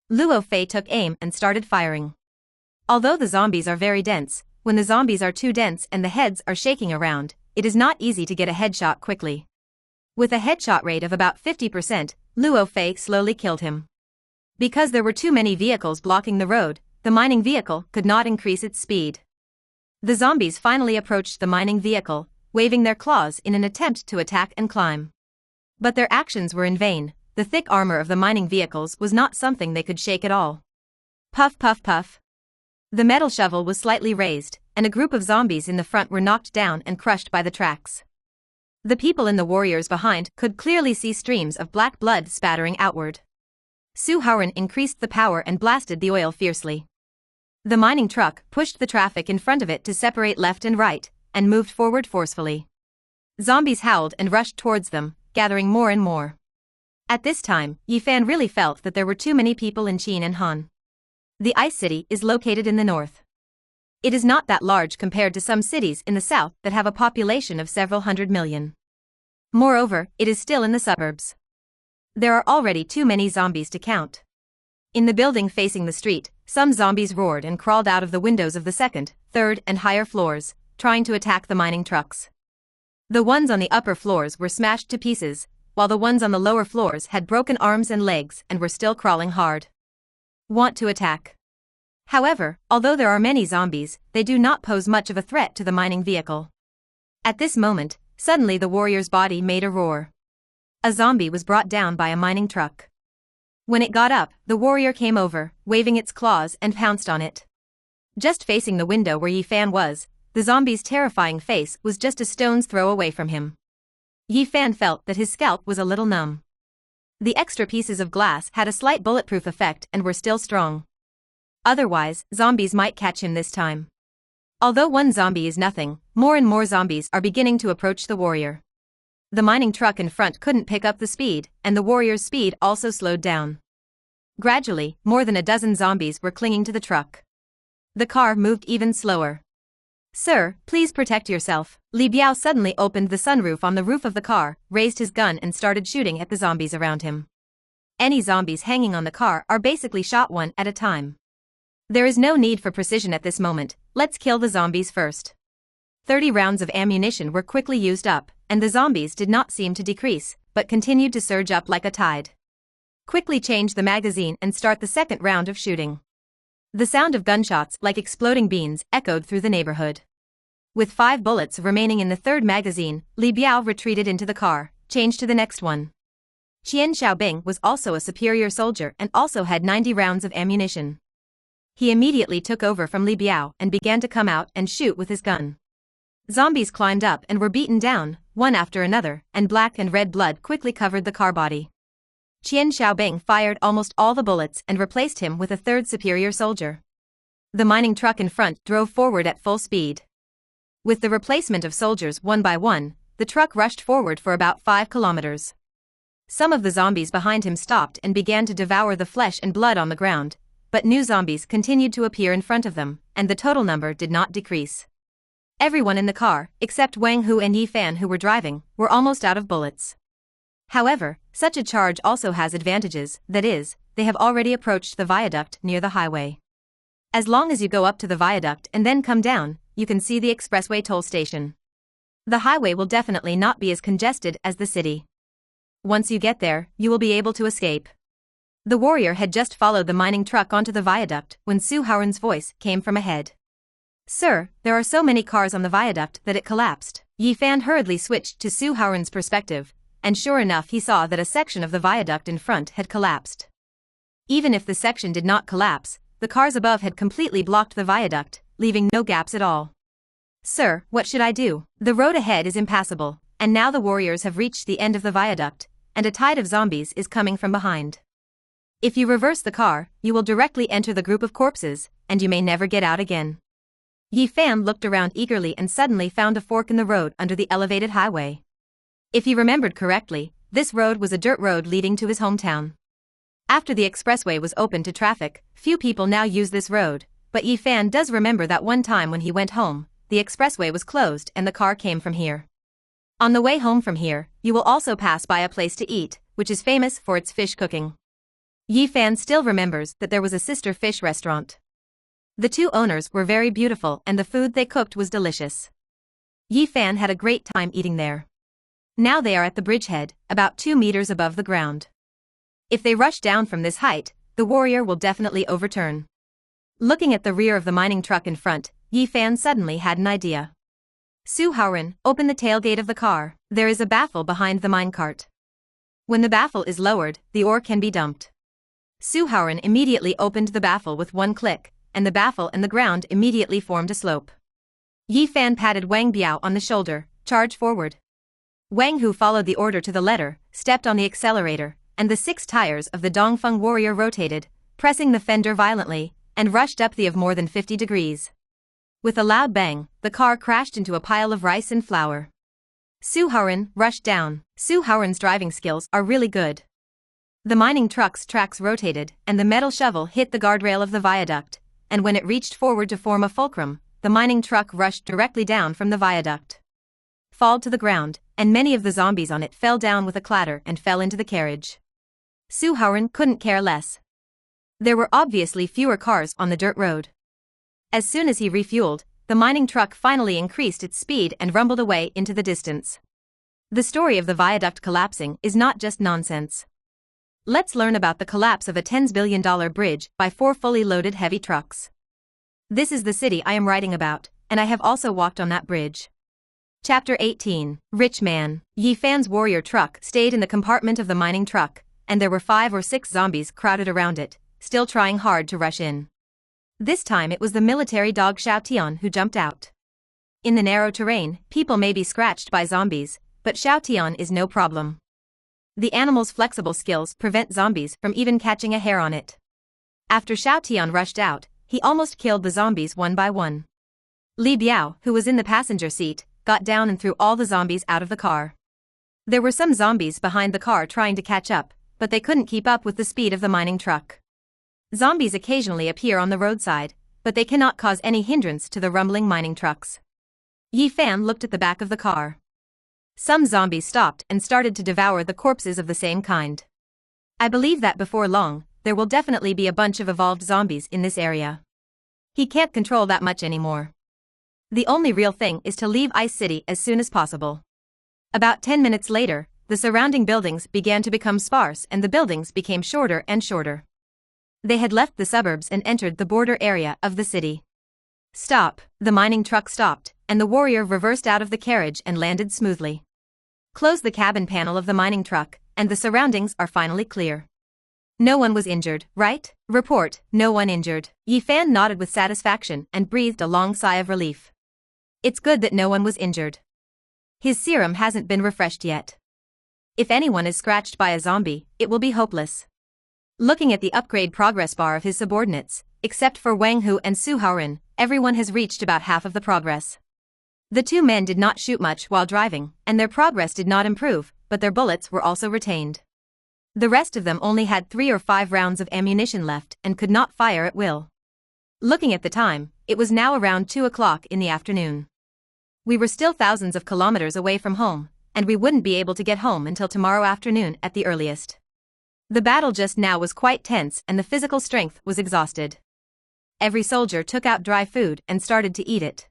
Luo Fei took aim and started firing. Although the zombies are very dense, when the zombies are too dense and the heads are shaking around, it is not easy to get a headshot quickly. With a headshot rate of about 50%, Luo Fei slowly killed him. Because there were too many vehicles blocking the road, the mining vehicle could not increase its speed. The zombies finally approached the mining vehicle, waving their claws in an attempt to attack and climb. But their actions were in vain. The thick armor of the mining vehicles was not something they could shake at all. Puff puff puff. The metal shovel was slightly raised, and a group of zombies in the front were knocked down and crushed by the tracks. The people in the warriors behind could clearly see streams of black blood spattering outward. Su Haoran increased the power and blasted the oil fiercely. The mining truck pushed the traffic in front of it to separate left and right, and moved forward forcefully. Zombies howled and rushed towards them, gathering more and more. At this time, Yi Fan really felt that there were too many people in Qin and Han. The Ice City is located in the north. It is not that large compared to some cities in the south that have a population of several hundred million. Moreover, it is still in the suburbs. There are already too many zombies to count. In the building facing the street, some zombies roared and crawled out of the windows of the second, third, and higher floors, trying to attack the mining trucks. The ones on the upper floors were smashed to pieces, while the ones on the lower floors had broken arms and legs and were still crawling hard. Want to attack. However, although there are many zombies, they do not pose much of a threat to the mining vehicle. At this moment, suddenly the warrior's body made a roar. A zombie was brought down by a mining truck. When it got up, the warrior came over, waving its claws and pounced on it. Just facing the window where Yi Fan was, the zombie's terrifying face was just a stone's throw away from him. Yi Fan felt that his scalp was a little numb. The extra pieces of glass had a slight bulletproof effect and were still strong. Otherwise, zombies might catch him this time. Although one zombie is nothing, more and more zombies are beginning to approach the warrior. The mining truck in front couldn't pick up the speed, and the warrior's speed also slowed down. Gradually, more than a dozen zombies were clinging to the truck. The car moved even slower. "Sir, please protect yourself." Li Biao suddenly opened the sunroof on the roof of the car, raised his gun and started shooting at the zombies around him. Any zombies hanging on the car are basically shot one at a time. There is no need for precision at this moment, let's kill the zombies first. 30 rounds of ammunition were quickly used up, and the zombies did not seem to decrease, but continued to surge up like a tide. Quickly change the magazine and start the second round of shooting. The sound of gunshots like exploding beans echoed through the neighborhood. With 5 bullets remaining in the third magazine, Li Biao retreated into the car, changed to the next one. Qian Xiaobing was also a superior soldier and also had 90 rounds of ammunition. He immediately took over from Li Biao and began to come out and shoot with his gun. Zombies climbed up and were beaten down, one after another, and black and red blood quickly covered the car body. Qian Xiaobing fired almost all the bullets and replaced him with a third superior soldier. The mining truck in front drove forward at full speed. With the replacement of soldiers one by one, the truck rushed forward for about 5 kilometers. Some of the zombies behind him stopped and began to devour the flesh and blood on the ground, but new zombies continued to appear in front of them, and the total number did not decrease. Everyone in the car, except Wang Hu and Yi Fan who were driving, were almost out of bullets. However, such a charge also has advantages, that is, they have already approached the viaduct near the highway. As long as you go up to the viaduct and then come down, you can see the expressway toll station. The highway will definitely not be as congested as the city. once you get there, you will be able to escape. The warrior had just followed the mining truck onto the viaduct when Su Haoren's voice came from ahead. Sir, there are so many cars on the viaduct that it collapsed. Yi Fan hurriedly switched to Su Haoren's perspective, and sure enough he saw that a section of the viaduct in front had collapsed. Even if the section did not collapse, the cars above had completely blocked the viaduct, leaving no gaps at all. Sir, what should I do? The road ahead is impassable, and now the warriors have reached the end of the viaduct, and a tide of zombies is coming from behind. If you reverse the car, you will directly enter the group of corpses, and you may never get out again. Yi Fan looked around eagerly and suddenly found a fork in the road under the elevated highway. If he remembered correctly, this road was a dirt road leading to his hometown. After the expressway was open to traffic, few people now use this road, but Yi Fan does remember that one time when he went home, the expressway was closed and the car came from here. On the way home from here, you will also pass by a place to eat, which is famous for its fish cooking. Yi Fan still remembers that there was a sister fish restaurant. The two owners were very beautiful and the food they cooked was delicious. Yi Fan had a great time eating there. Now they are at the bridgehead, about 2 meters above the ground. If they rush down from this height, the warrior will definitely overturn. Looking at the rear of the mining truck in front, Yi Fan suddenly had an idea. Su Haoren, open the tailgate of the car. There is a baffle behind the minecart. When the baffle is lowered, the ore can be dumped. Su Haoren immediately opened the baffle with one click, and the baffle and the ground immediately formed a slope. Yi Fan patted Wang Biao on the shoulder. Charge forward. Wang Hu followed the order to the letter, stepped on the accelerator, and the 6 tires of the Dongfeng warrior rotated, pressing the fender violently, and rushed up the of more than 50 degrees. With a loud bang, the car crashed into a pile of rice and flour. Su Haoren rushed down. Su Haoren's driving skills are really good. The mining truck's tracks rotated, and the metal shovel hit the guardrail of the viaduct, and when it reached forward to form a fulcrum, the mining truck rushed directly down from the viaduct. Fall to the ground, and many of the zombies on it fell down with a clatter and fell into the carriage. Su Haoren couldn't care less. There were obviously fewer cars on the dirt road. As soon as he refueled, the mining truck finally increased its speed and rumbled away into the distance. The story of the viaduct collapsing is not just nonsense. Let's learn about the collapse of a $10 billion bridge by 4 fully loaded heavy trucks. This is the city I am writing about, and I have also walked on that bridge. Chapter 18, Rich Man. Yi Fan's warrior truck stayed in the compartment of the mining truck, and there were 5 or 6 zombies crowded around it, still trying hard to rush in. This time it was the military dog Xiao Tian who jumped out. In the narrow terrain, people may be scratched by zombies, but Xiao Tian is no problem. The animal's flexible skills prevent zombies from even catching a hair on it. After Xiao Tian rushed out, he almost killed the zombies one by one. Li Biao, who was in the passenger seat, got down and threw all the zombies out of the car. There were some zombies behind the car trying to catch up, but they couldn't keep up with the speed of the mining truck. Zombies occasionally appear on the roadside, but they cannot cause any hindrance to the rumbling mining trucks. Yi Fan looked at the back of the car. Some zombies stopped and started to devour the corpses of the same kind. I believe that before long, there will definitely be a bunch of evolved zombies in this area. He can't control that much anymore. The only real thing is to leave Ice City as soon as possible. About 10 minutes later, the surrounding buildings began to become sparse and the buildings became shorter and shorter. They had left the suburbs and entered the border area of the city. Stop! The mining truck stopped, and the warrior reversed out of the carriage and landed smoothly. Close the cabin panel of the mining truck, and the surroundings are finally clear. No one was injured, right? Report, no one injured. Yi Fan nodded with satisfaction and breathed a long sigh of relief. It's good that no one was injured. His serum hasn't been refreshed yet. If anyone is scratched by a zombie, it will be hopeless. Looking at the upgrade progress bar of his subordinates, except for Wang Hu and Su Haoren, everyone has reached about half of the progress. The 2 men did not shoot much while driving, and their progress did not improve, but their bullets were also retained. The rest of them only had 3 or 5 rounds of ammunition left and could not fire at will. Looking at the time, it was now around 2 o'clock in the afternoon. We were still thousands of kilometers away from home, and we wouldn't be able to get home until tomorrow afternoon at the earliest. The battle just now was quite tense and the physical strength was exhausted. Every soldier took out dry food and started to eat it.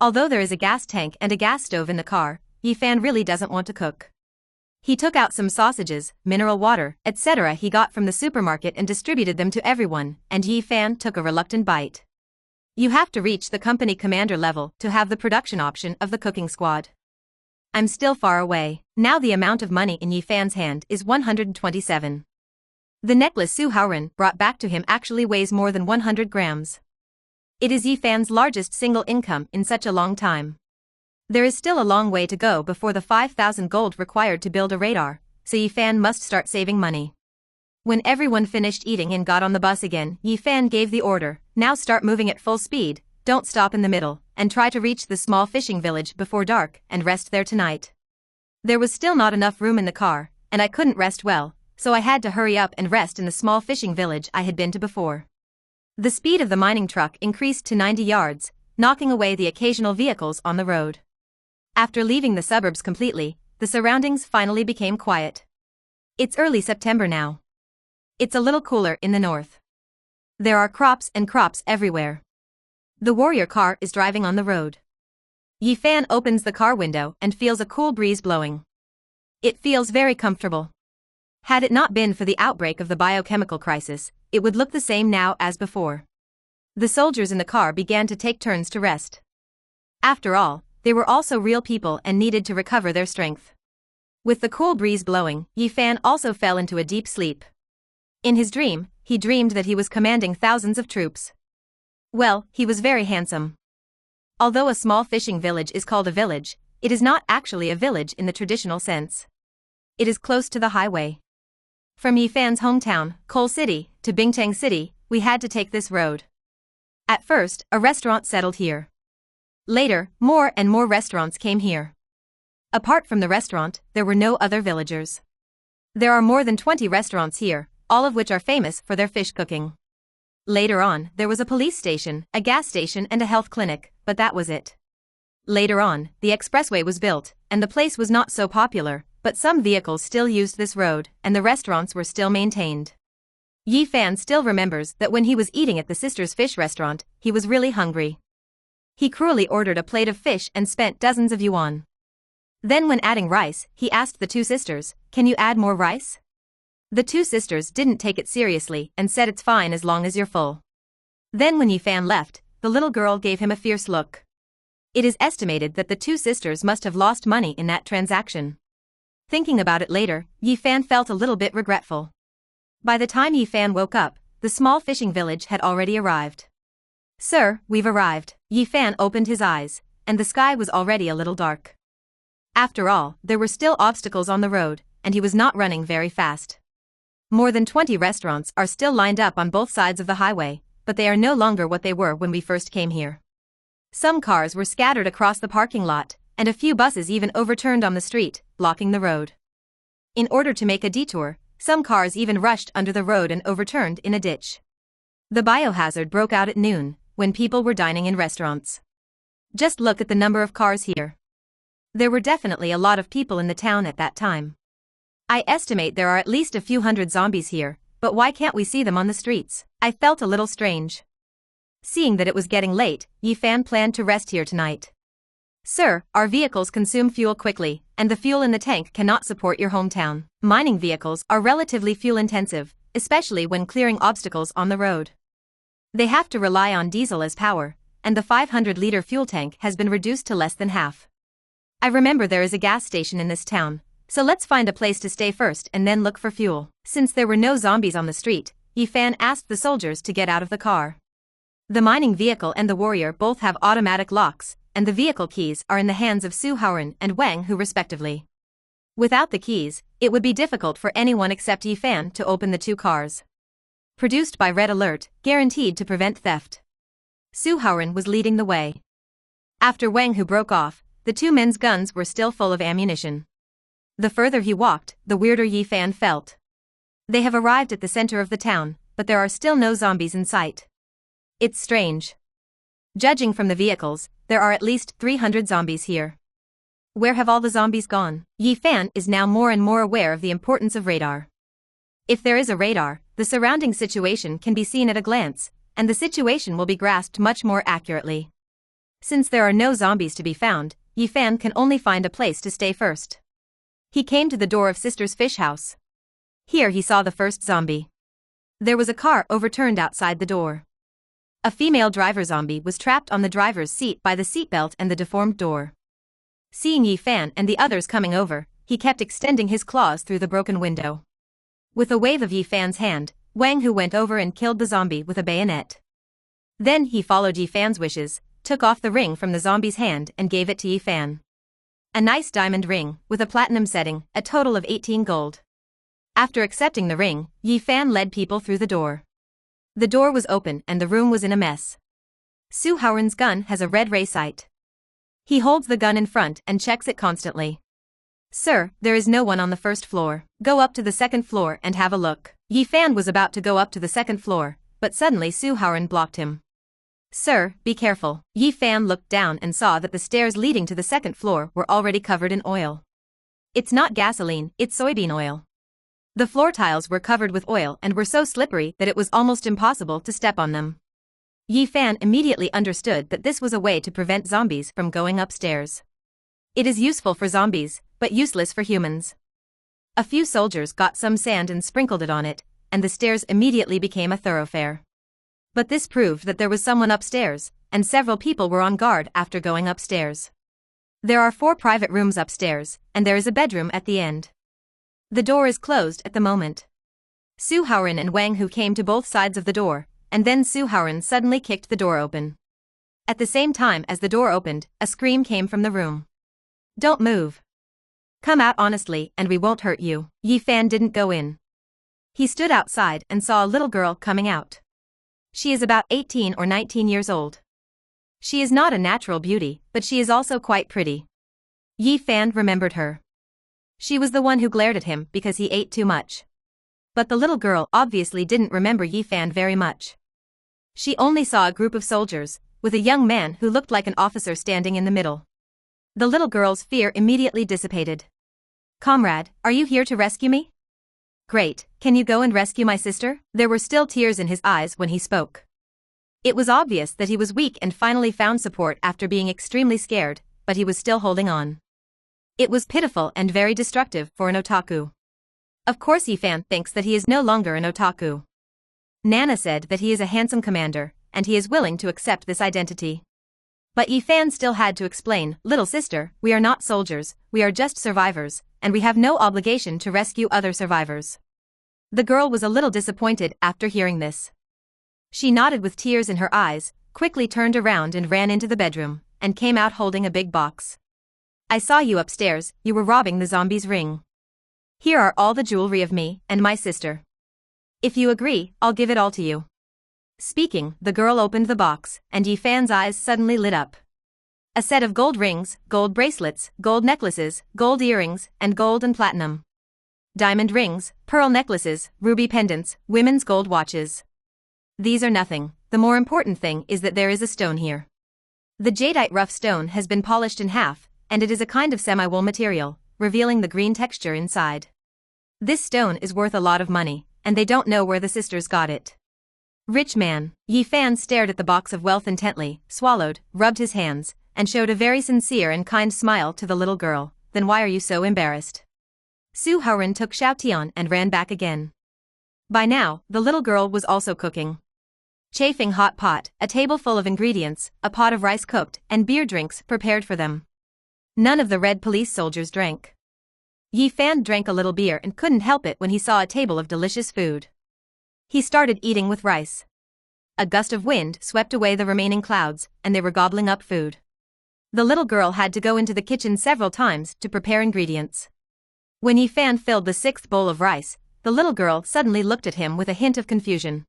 Although there is a gas tank and a gas stove in the car, Yi Fan really doesn't want to cook. He took out some sausages, mineral water, etc. he got from the supermarket and distributed them to everyone, and Yi Fan took a reluctant bite. You have to reach the company commander level to have the production option of the cooking squad. I'm still far away. Now the amount of money in Yi Fan's hand is 127. The necklace Su Haoren brought back to him actually weighs more than 100 grams. It is Yi Fan's largest single income in such a long time. There is still a long way to go before the 5,000 gold required to build a radar, so Yi Fan must start saving money. When everyone finished eating and got on the bus again, Yi Fan gave the order, now start moving at full speed, don't stop in the middle, and try to reach the small fishing village before dark and rest there tonight. There was still not enough room in the car, and I couldn't rest well, so I had to hurry up and rest in the small fishing village I had been to before. The speed of the mining truck increased to 90 yards, knocking away the occasional vehicles on the road. After leaving the suburbs completely, the surroundings finally became quiet. It's early September now. It's a little cooler in the north. There are crops and crops everywhere. The warrior car is driving on the road. Yi Fan opens the car window and feels a cool breeze blowing. It feels very comfortable. Had it not been for the outbreak of the biochemical crisis, it would look the same now as before. The soldiers in the car began to take turns to rest. After all, they were also real people and needed to recover their strength. With the cool breeze blowing, Yi Fan also fell into a deep sleep. In his dream, he dreamed that he was commanding thousands of troops. Well, he was very handsome. Although a small fishing village is called a village, it is not actually a village in the traditional sense. It is close to the highway. From Yi Fan's hometown, Coal City, to Bingtang City, we had to take this road. At first, a restaurant settled here. Later, more and more restaurants came here. Apart from the restaurant, there were no other villagers. There are more than 20 restaurants here, all of which are famous for their fish cooking. Later on, there was a police station, a gas station and a health clinic, but that was it. Later on, the expressway was built, and the place was not so popular, but some vehicles still used this road, and the restaurants were still maintained. Yi Fan still remembers that when he was eating at the Sisters' Fish restaurant, he was really hungry. He cruelly ordered a plate of fish and spent dozens of yuan. Then when adding rice, he asked the two sisters, "Can you add more rice?" The two sisters didn't take it seriously and said it's fine as long as you're full. Then when Yi Fan left, the little girl gave him a fierce look. It is estimated that the two sisters must have lost money in that transaction. Thinking about it later, Yi Fan felt a little bit regretful. By the time Yi Fan woke up, the small fishing village had already arrived. "Sir, we've arrived." Yi Fan opened his eyes, and the sky was already a little dark. After all, there were still obstacles on the road, and he was not running very fast. More than 20 restaurants are still lined up on both sides of the highway, but they are no longer what they were when we first came here. Some cars were scattered across the parking lot, and a few buses even overturned on the street, blocking the road. In order to make a detour, some cars even rushed under the road and overturned in a ditch. The biohazard broke out at noon, when people were dining in restaurants. Just look at the number of cars here. There were definitely a lot of people in the town at that time. I estimate there are at least a few hundred zombies here, but why can't we see them on the streets? I felt a little strange. Seeing that it was getting late, Yi Fan planned to rest here tonight. "Sir, our vehicles consume fuel quickly, and the fuel in the tank cannot support your hometown. Mining vehicles are relatively fuel-intensive, especially when clearing obstacles on the road. They have to rely on diesel as power, and the 500-liter fuel tank has been reduced to less than half. I remember there is a gas station in this town, so let's find a place to stay first and then look for fuel." Since there were no zombies on the street, Yi Fan asked the soldiers to get out of the car. The mining vehicle and the warrior both have automatic locks, and the vehicle keys are in the hands of Su Haoren and Wang Hu respectively. Without the keys, it would be difficult for anyone except Yi Fan to open the two cars. Produced by Red Alert, guaranteed to prevent theft. Su Haoren was leading the way. After Wang Hu broke off, the two men's guns were still full of ammunition. The further he walked, the weirder Yi Fan felt. They have arrived at the center of the town, but there are still no zombies in sight. It's strange. Judging from the vehicles, there are at least 300 zombies here. Where have all the zombies gone? Yi Fan is now more and more aware of the importance of radar. If there is a radar, the surrounding situation can be seen at a glance, and the situation will be grasped much more accurately. Since there are no zombies to be found, Yi Fan can only find a place to stay first. He came to the door of Sister's fish house. Here he saw the first zombie. There was a car overturned outside the door. A female driver zombie was trapped on the driver's seat by the seatbelt and the deformed door. Seeing Yi Fan and the others coming over, he kept extending his claws through the broken window. With a wave of Yi Fan's hand, Wang Hu went over and killed the zombie with a bayonet. Then he followed Yi Fan's wishes, took off the ring from the zombie's hand and gave it to Yi Fan. A nice diamond ring, with a platinum setting, a total of 18 gold. After accepting the ring, Yi Fan led people through the door. The door was open and the room was in a mess. Su Haoren's gun has a red ray sight. He holds the gun in front and checks it constantly. Sir, there is no one on the first floor. Go up to the second floor and have a look. Yi Fan was about to go up to the second floor, but suddenly Su Haoren blocked him. Sir, be careful. Yi Fan looked down and saw that the stairs leading to the second floor were already covered in oil. It's not gasoline, it's soybean oil. The floor tiles were covered with oil and were so slippery that it was almost impossible to step on them. Yi Fan immediately understood that this was a way to prevent zombies from going upstairs. It is useful for zombies, but useless for humans. A few soldiers got some sand and sprinkled it on it, and the stairs immediately became a thoroughfare. But this proved that there was someone upstairs, and several people were on guard after going upstairs. There are 4 private rooms upstairs, and there is a bedroom at the end. The door is closed at the moment. Su Haoren and Wang Hu came to both sides of the door, and then Su Haoren suddenly kicked the door open. At the same time as the door opened, a scream came from the room. Don't move. Come out honestly and we won't hurt you. Yi Fan didn't go in. He stood outside and saw a little girl coming out. She is about 18 or 19 years old. She is not a natural beauty, but she is also quite pretty. Yi Fan remembered her. She was the one who glared at him because he ate too much. But the little girl obviously didn't remember Yi Fan very much. She only saw a group of soldiers, with a young man who looked like an officer standing in the middle. The little girl's fear immediately dissipated. Comrade, are you here to rescue me? Great, can you go and rescue my sister? There were still tears in his eyes when he spoke. It was obvious that he was weak and finally found support after being extremely scared, but he was still holding on. It was pitiful and very destructive for an otaku. Of course Yi Fan thinks that he is no longer an otaku. Nana said that he is a handsome commander, and he is willing to accept this identity. But Yi Fan still had to explain, little sister, we are not soldiers, we are just survivors, and we have no obligation to rescue other survivors. The girl was a little disappointed after hearing this. She nodded with tears in her eyes, quickly turned around and ran into the bedroom, and came out holding a big box. I saw you upstairs, you were robbing the zombie's ring. Here are all the jewelry of me and my sister. If you agree, I'll give it all to you. Speaking, the girl opened the box, and Yi Fan's eyes suddenly lit up. A set of gold rings, gold bracelets, gold necklaces, gold earrings, and gold and platinum. Diamond rings, pearl necklaces, ruby pendants, women's gold watches. These are nothing, the more important thing is that there is a stone here. The jadeite rough stone has been polished in half, and it is a kind of semi-wool material, revealing the green texture inside. This stone is worth a lot of money, and they don't know where the sisters got it. Rich man. Yi Fan stared at the box of wealth intently, swallowed, rubbed his hands, and showed a very sincere and kind smile to the little girl. Then why are you so embarrassed? Su Haoren took Xiao Tian and ran back again. By now, the little girl was also cooking. Chafing hot pot, a table full of ingredients, a pot of rice cooked, and beer drinks prepared for them. None of the red police soldiers drank. Yi Fan drank a little beer and couldn't help it when he saw a table of delicious food. He started eating with rice. A gust of wind swept away the remaining clouds, and they were gobbling up food. The little girl had to go into the kitchen several times to prepare ingredients. When Yi Fan filled the 6th bowl of rice, the little girl suddenly looked at him with a hint of confusion.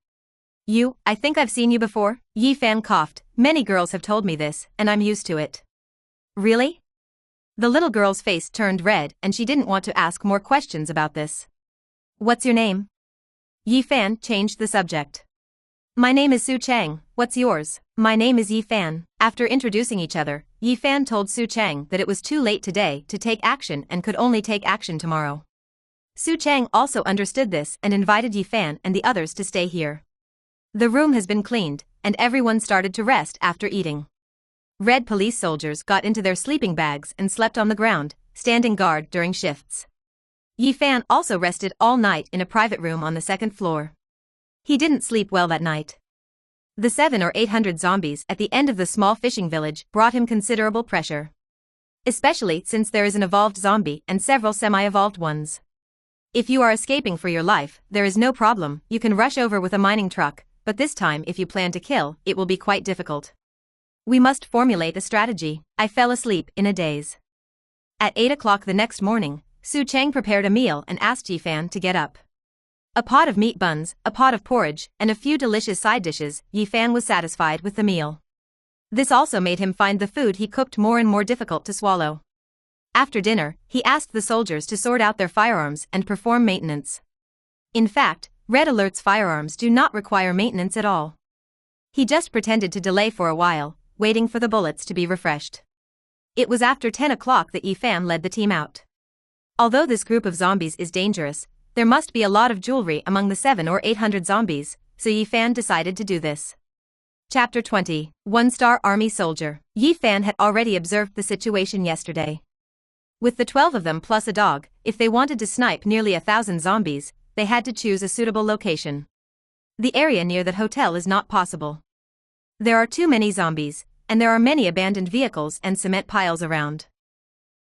You, I think I've seen you before? Yi Fan coughed. Many girls have told me this, and I'm used to it. Really? The little girl's face turned red and she didn't want to ask more questions about this. What's your name? Yi Fan changed the subject. My name is Su Chang, what's yours? My name is Yi Fan. After introducing each other, Yi Fan told Su Chang that it was too late today to take action and could only take action tomorrow. Su Chang also understood this and invited Yi Fan and the others to stay here. The room has been cleaned, and everyone started to rest after eating. Red police soldiers got into their sleeping bags and slept on the ground, standing guard during shifts. Yi Fan also rested all night in a private room on the second floor. He didn't sleep well that night. The 700 or 800 zombies at the end of the small fishing village brought him considerable pressure. Especially since there is an evolved zombie and several semi-evolved ones. If you are escaping for your life, there is no problem, you can rush over with a mining truck, but this time if you plan to kill, it will be quite difficult. We must formulate a strategy. I fell asleep in a daze. At 8 o'clock the next morning, Su Cheng prepared a meal and asked Yi Fan to get up. A pot of meat buns, a pot of porridge, and a few delicious side dishes. Yi Fan was satisfied with the meal. This also made him find the food he cooked more and more difficult to swallow. After dinner, he asked the soldiers to sort out their firearms and perform maintenance. In fact, Red Alert's firearms do not require maintenance at all. He just pretended to delay for a while, waiting for the bullets to be refreshed. It was after 10 o'clock that Yi Fan led the team out. Although this group of zombies is dangerous, there must be a lot of jewelry among the 700 or 800 zombies, so Yi Fan decided to do this. Chapter 20, One-Star Army Soldier. Yi Fan had already observed the situation yesterday. With the 12 of them plus a dog, if they wanted to snipe nearly 1,000 zombies, they had to choose a suitable location. The area near that hotel is not possible. There are too many zombies, and there are many abandoned vehicles and cement piles around.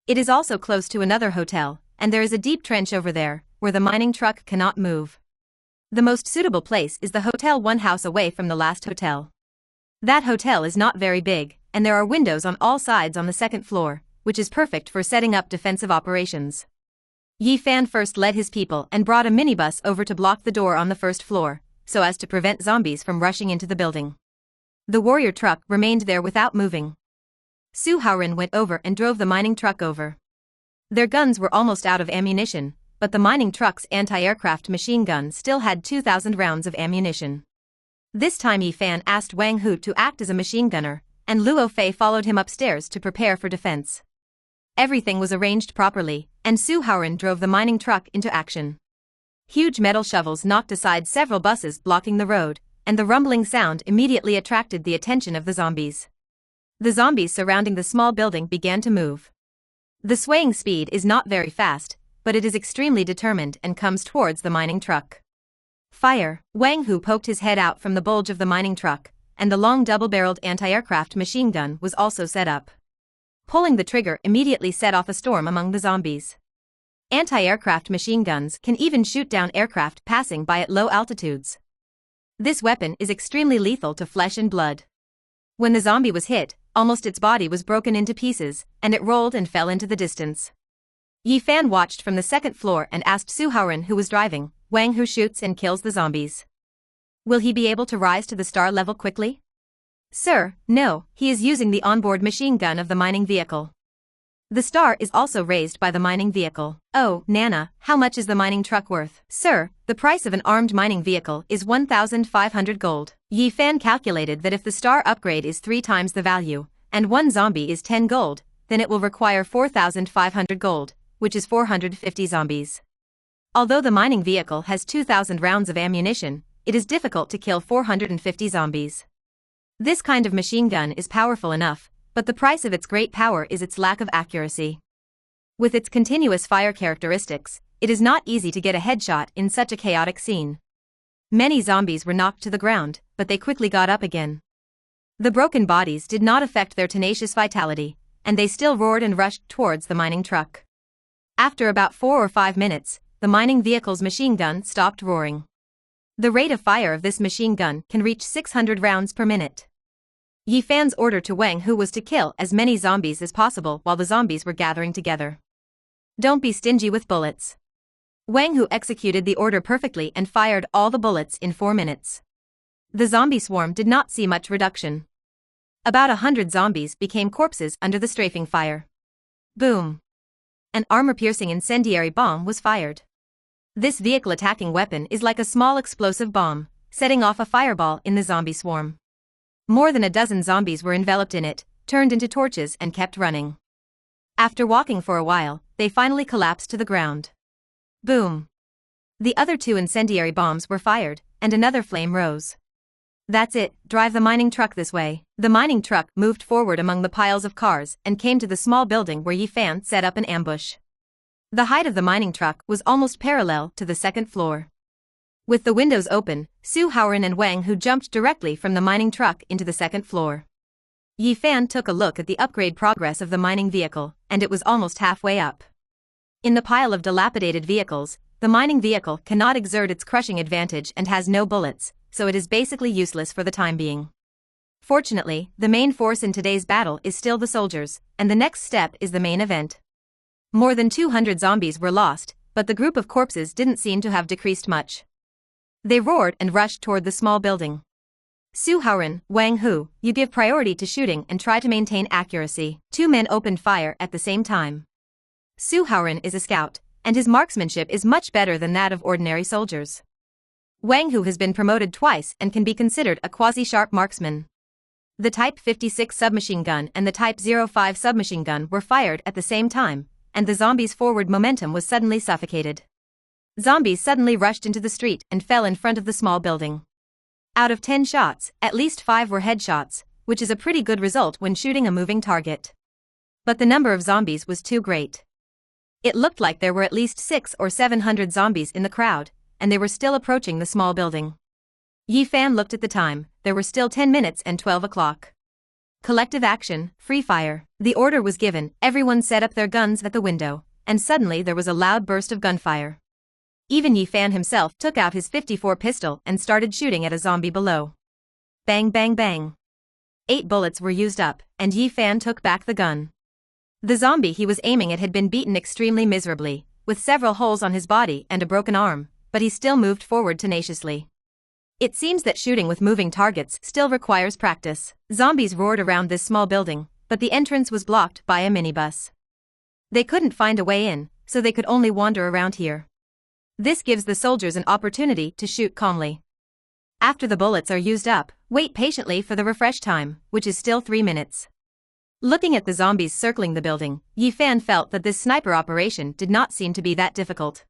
It is also close to another hotel, and there is a deep trench over there, where the mining truck cannot move. The most suitable place is the hotel one house away from the last hotel. That hotel is not very big, and there are windows on all sides on the second floor, which is perfect for setting up defensive operations. Yi Fan first led his people and brought a minibus over to block the door on the first floor, so as to prevent zombies from rushing into the building. The warrior truck remained there without moving. Su Haoren went over and drove the mining truck over. Their guns were almost out of ammunition, but the mining truck's anti-aircraft machine gun still had 2,000 rounds of ammunition. This time Yi Fan asked Wang Hu to act as a machine gunner, and Luo Fei followed him upstairs to prepare for defense. Everything was arranged properly, and Su Haoren drove the mining truck into action. Huge metal shovels knocked aside several buses blocking the road, and the rumbling sound immediately attracted the attention of the zombies. The zombies surrounding the small building began to move. The swaying speed is not very fast, but it is extremely determined and comes towards the mining truck. Fire! Wang Hu poked his head out from the bulge of the mining truck, and the long double-barreled anti-aircraft machine gun was also set up. Pulling the trigger immediately set off a storm among the zombies. Anti-aircraft machine guns can even shoot down aircraft passing by at low altitudes. This weapon is extremely lethal to flesh and blood. When the zombie was hit, almost its body was broken into pieces, and it rolled and fell into the distance. Yi Fan watched from the second floor and asked Su Haoren, who was driving, Wang Hu shoots and kills the zombies. Will he be able to rise to the star level quickly? Sir, no, he is using the onboard machine gun of the mining vehicle. The star is also raised by the mining vehicle. Oh, Nana, how much is the mining truck worth? Sir, the price of an armed mining vehicle is 1,500 gold. Yi Fan calculated that if the star upgrade is 3 times the value, and one zombie is 10 gold, then it will require 4,500 gold, which is 450 zombies. Although the mining vehicle has 2,000 rounds of ammunition, it is difficult to kill 450 zombies. This kind of machine gun is powerful enough, but the price of its great power is its lack of accuracy. With its continuous fire characteristics, it is not easy to get a headshot in such a chaotic scene. Many zombies were knocked to the ground, but they quickly got up again. The broken bodies did not affect their tenacious vitality, and they still roared and rushed towards the mining truck. After about 4 or 5 minutes, the mining vehicle's machine gun stopped roaring. The rate of fire of this machine gun can reach 600 rounds per minute. Yi Fan's order to Wang Hu was to kill as many zombies as possible while the zombies were gathering together. Don't be stingy with bullets. Wang Hu executed the order perfectly and fired all the bullets in 4 minutes. The zombie swarm did not see much reduction. About 100 zombies became corpses under the strafing fire. Boom! An armor-piercing incendiary bomb was fired. This vehicle-attacking weapon is like a small explosive bomb, setting off a fireball in the zombie swarm. More than a dozen zombies were enveloped in it, turned into torches and kept running. After walking for a while, they finally collapsed to the ground. Boom! The other 2 incendiary bombs were fired, and another flame rose. That's it, drive the mining truck this way. The mining truck moved forward among the piles of cars and came to the small building where Yi Fan set up an ambush. The height of the mining truck was almost parallel to the second floor. With the windows open, Su Haoran and Wang Hu jumped directly from the mining truck into the second floor. Yi Fan took a look at the upgrade progress of the mining vehicle, and it was almost halfway up. In the pile of dilapidated vehicles, the mining vehicle cannot exert its crushing advantage and has no bullets, so it is basically useless for the time being. Fortunately, the main force in today's battle is still the soldiers, and the next step is the main event. More than 200 zombies were lost, but the group of corpses didn't seem to have decreased much. They roared and rushed toward the small building. Su Haoran, Wang Hu, you give priority to shooting and try to maintain accuracy. Two men opened fire at the same time. Su Haoran is a scout, and his marksmanship is much better than that of ordinary soldiers. Wang Hu has been promoted twice and can be considered a quasi-sharp marksman. The Type 56 submachine gun and the Type 05 submachine gun were fired at the same time, and the zombies' forward momentum was suddenly suffocated. Zombies suddenly rushed into the street and fell in front of the small building. Out of 10 shots, at least 5 were headshots, which is a pretty good result when shooting a moving target. But the number of zombies was too great. It looked like there were at least 600 or 700 zombies in the crowd, and they were still approaching the small building. Yi Fan looked at the time, there were still 10 minutes and 12 o'clock. Collective action, free fire. The order was given, everyone set up their guns at the window, and suddenly there was a loud burst of gunfire. Even Yi Fan himself took out his .54 pistol and started shooting at a zombie below. Bang bang bang. 8 bullets were used up, and Yi Fan took back the gun. The zombie he was aiming at had been beaten extremely miserably, with several holes on his body and a broken arm, but he still moved forward tenaciously. It seems that shooting with moving targets still requires practice. Zombies roared around this small building, but the entrance was blocked by a minibus. They couldn't find a way in, so they could only wander around here. This gives the soldiers an opportunity to shoot calmly. After the bullets are used up, wait patiently for the refresh time, which is still 3 minutes. Looking at the zombies circling the building, Yi Fan felt that this sniper operation did not seem to be that difficult.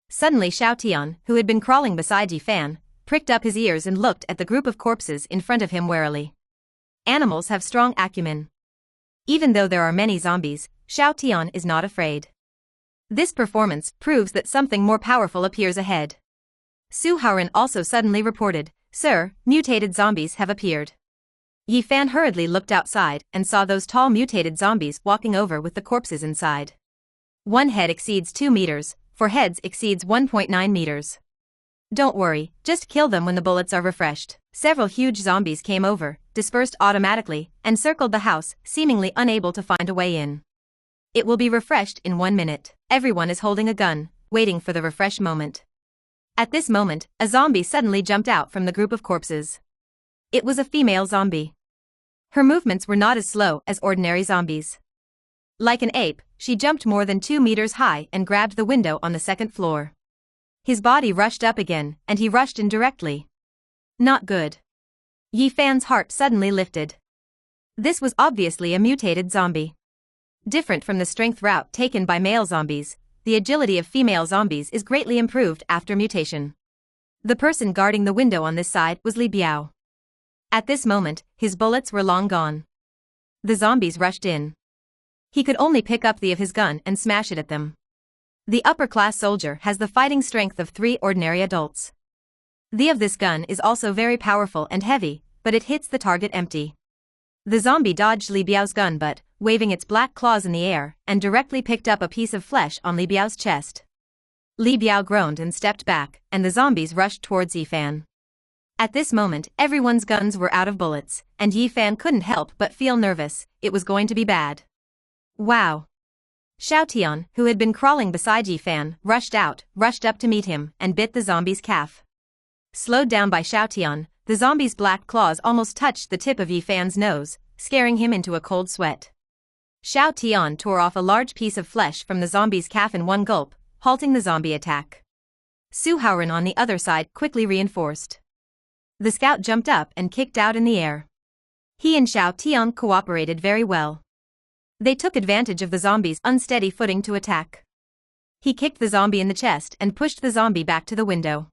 Suddenly Xiao Tian, who had been crawling beside Yi Fan, pricked up his ears and looked at the group of corpses in front of him warily. Animals have strong acumen. Even though there are many zombies, Xiao Tian is not afraid. This performance proves that something more powerful appears ahead. Su Haoran also suddenly reported, "Sir, mutated zombies have appeared." Yi Fan hurriedly looked outside and saw those tall mutated zombies walking over with the corpses inside. One head exceeds 2 meters, 4 heads exceeds 1.9 meters. Don't worry, just kill them when the bullets are refreshed. Several huge zombies came over, dispersed automatically, and circled the house, seemingly unable to find a way in. It will be refreshed in 1 minute. Everyone is holding a gun, waiting for the refresh moment. At this moment, a zombie suddenly jumped out from the group of corpses. It was a female zombie. Her movements were not as slow as ordinary zombies. Like an ape, she jumped more than 2 meters high and grabbed the window on the second floor. His body rushed up again, and he rushed in directly. Not good. Yi Fan's heart suddenly lifted. This was obviously a mutated zombie. Different from the strength route taken by male zombies, the agility of female zombies is greatly improved after mutation. The person guarding the window on this side was Li Biao. At this moment, his bullets were long gone. The zombies rushed in. He could only pick up the of his gun and smash it at them. The upper-class soldier has the fighting strength of 3 ordinary adults. The of this gun is also very powerful and heavy, but it hits the target empty. The zombie dodged Li Biao's gun but, waving its black claws in the air, and directly picked up a piece of flesh on Li Biao's chest. Li Biao groaned and stepped back, and the zombies rushed towards Yi Fan. At this moment, everyone's guns were out of bullets, and Yi Fan couldn't help but feel nervous. It was going to be bad. Wow. Xiao Tian, who had been crawling beside Yi Fan, rushed up to meet him, and bit the zombie's calf. Slowed down by Xiao Tian, the zombie's black claws almost touched the tip of Yi Fan's nose, scaring him into a cold sweat. Xiao Tian tore off a large piece of flesh from the zombie's calf in one gulp, halting the zombie attack. Su Haoran on the other side quickly reinforced. The scout jumped up and kicked out in the air. He and Xiao Tian cooperated very well. They took advantage of the zombie's unsteady footing to attack. He kicked the zombie in the chest and pushed the zombie back to the window.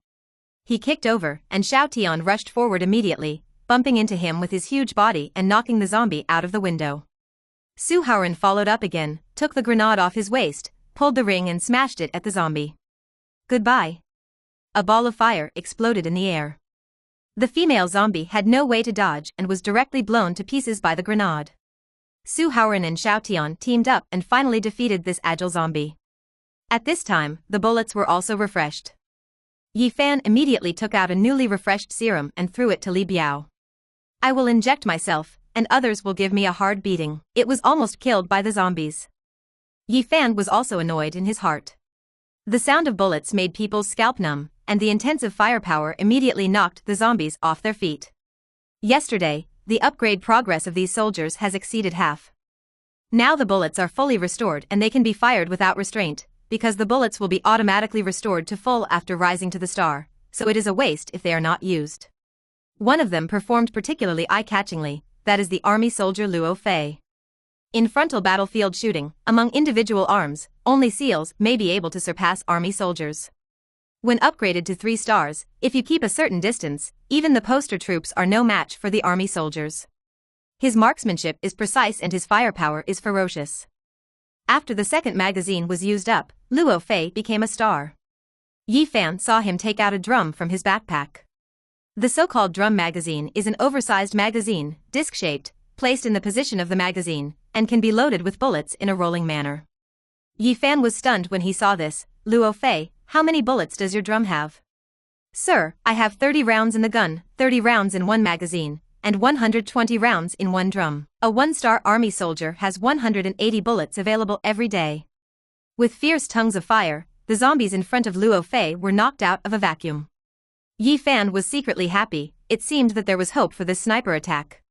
He kicked over, and Xiao Tian rushed forward immediately, bumping into him with his huge body and knocking the zombie out of the window. Su Haoran followed up again, took the grenade off his waist, pulled the ring and smashed it at the zombie. Goodbye. A ball of fire exploded in the air. The female zombie had no way to dodge and was directly blown to pieces by the grenade. Su Haoran and Xiao Tian teamed up and finally defeated this agile zombie. At this time, the bullets were also refreshed. Yi Fan immediately took out a newly refreshed serum and threw it to Li Biao. I will inject myself, and others will give me a hard beating. It was almost killed by the zombies. Yi Fan was also annoyed in his heart. The sound of bullets made people's scalp numb, and the intensive firepower immediately knocked the zombies off their feet. Yesterday, the upgrade progress of these soldiers has exceeded half. Now the bullets are fully restored and they can be fired without restraint, because the bullets will be automatically restored to full after rising to the star, so it is a waste if they are not used. One of them performed particularly eye-catchingly, that is the army soldier Luo Fei. In frontal battlefield shooting, among individual arms, only SEALs may be able to surpass army soldiers. When upgraded to 3 stars, if you keep a certain distance, even the poster troops are no match for the army soldiers. His marksmanship is precise and his firepower is ferocious. After the second magazine was used up, Luo Fei became a star. Yi Fan saw him take out a drum from his backpack. The so-called drum magazine is an oversized magazine, disc-shaped, placed in the position of the magazine, and can be loaded with bullets in a rolling manner. Yi Fan was stunned when he saw this. Luo Fei, how many bullets does your drum have? Sir, I have 30 rounds in the gun, 30 rounds in one magazine, and 120 rounds in one drum. A 1-star army soldier has 180 bullets available every day. With fierce tongues of fire, the zombies in front of Luo Fei were knocked out of a vacuum. Yi Fan was secretly happy. It seemed that there was hope for this sniper attack.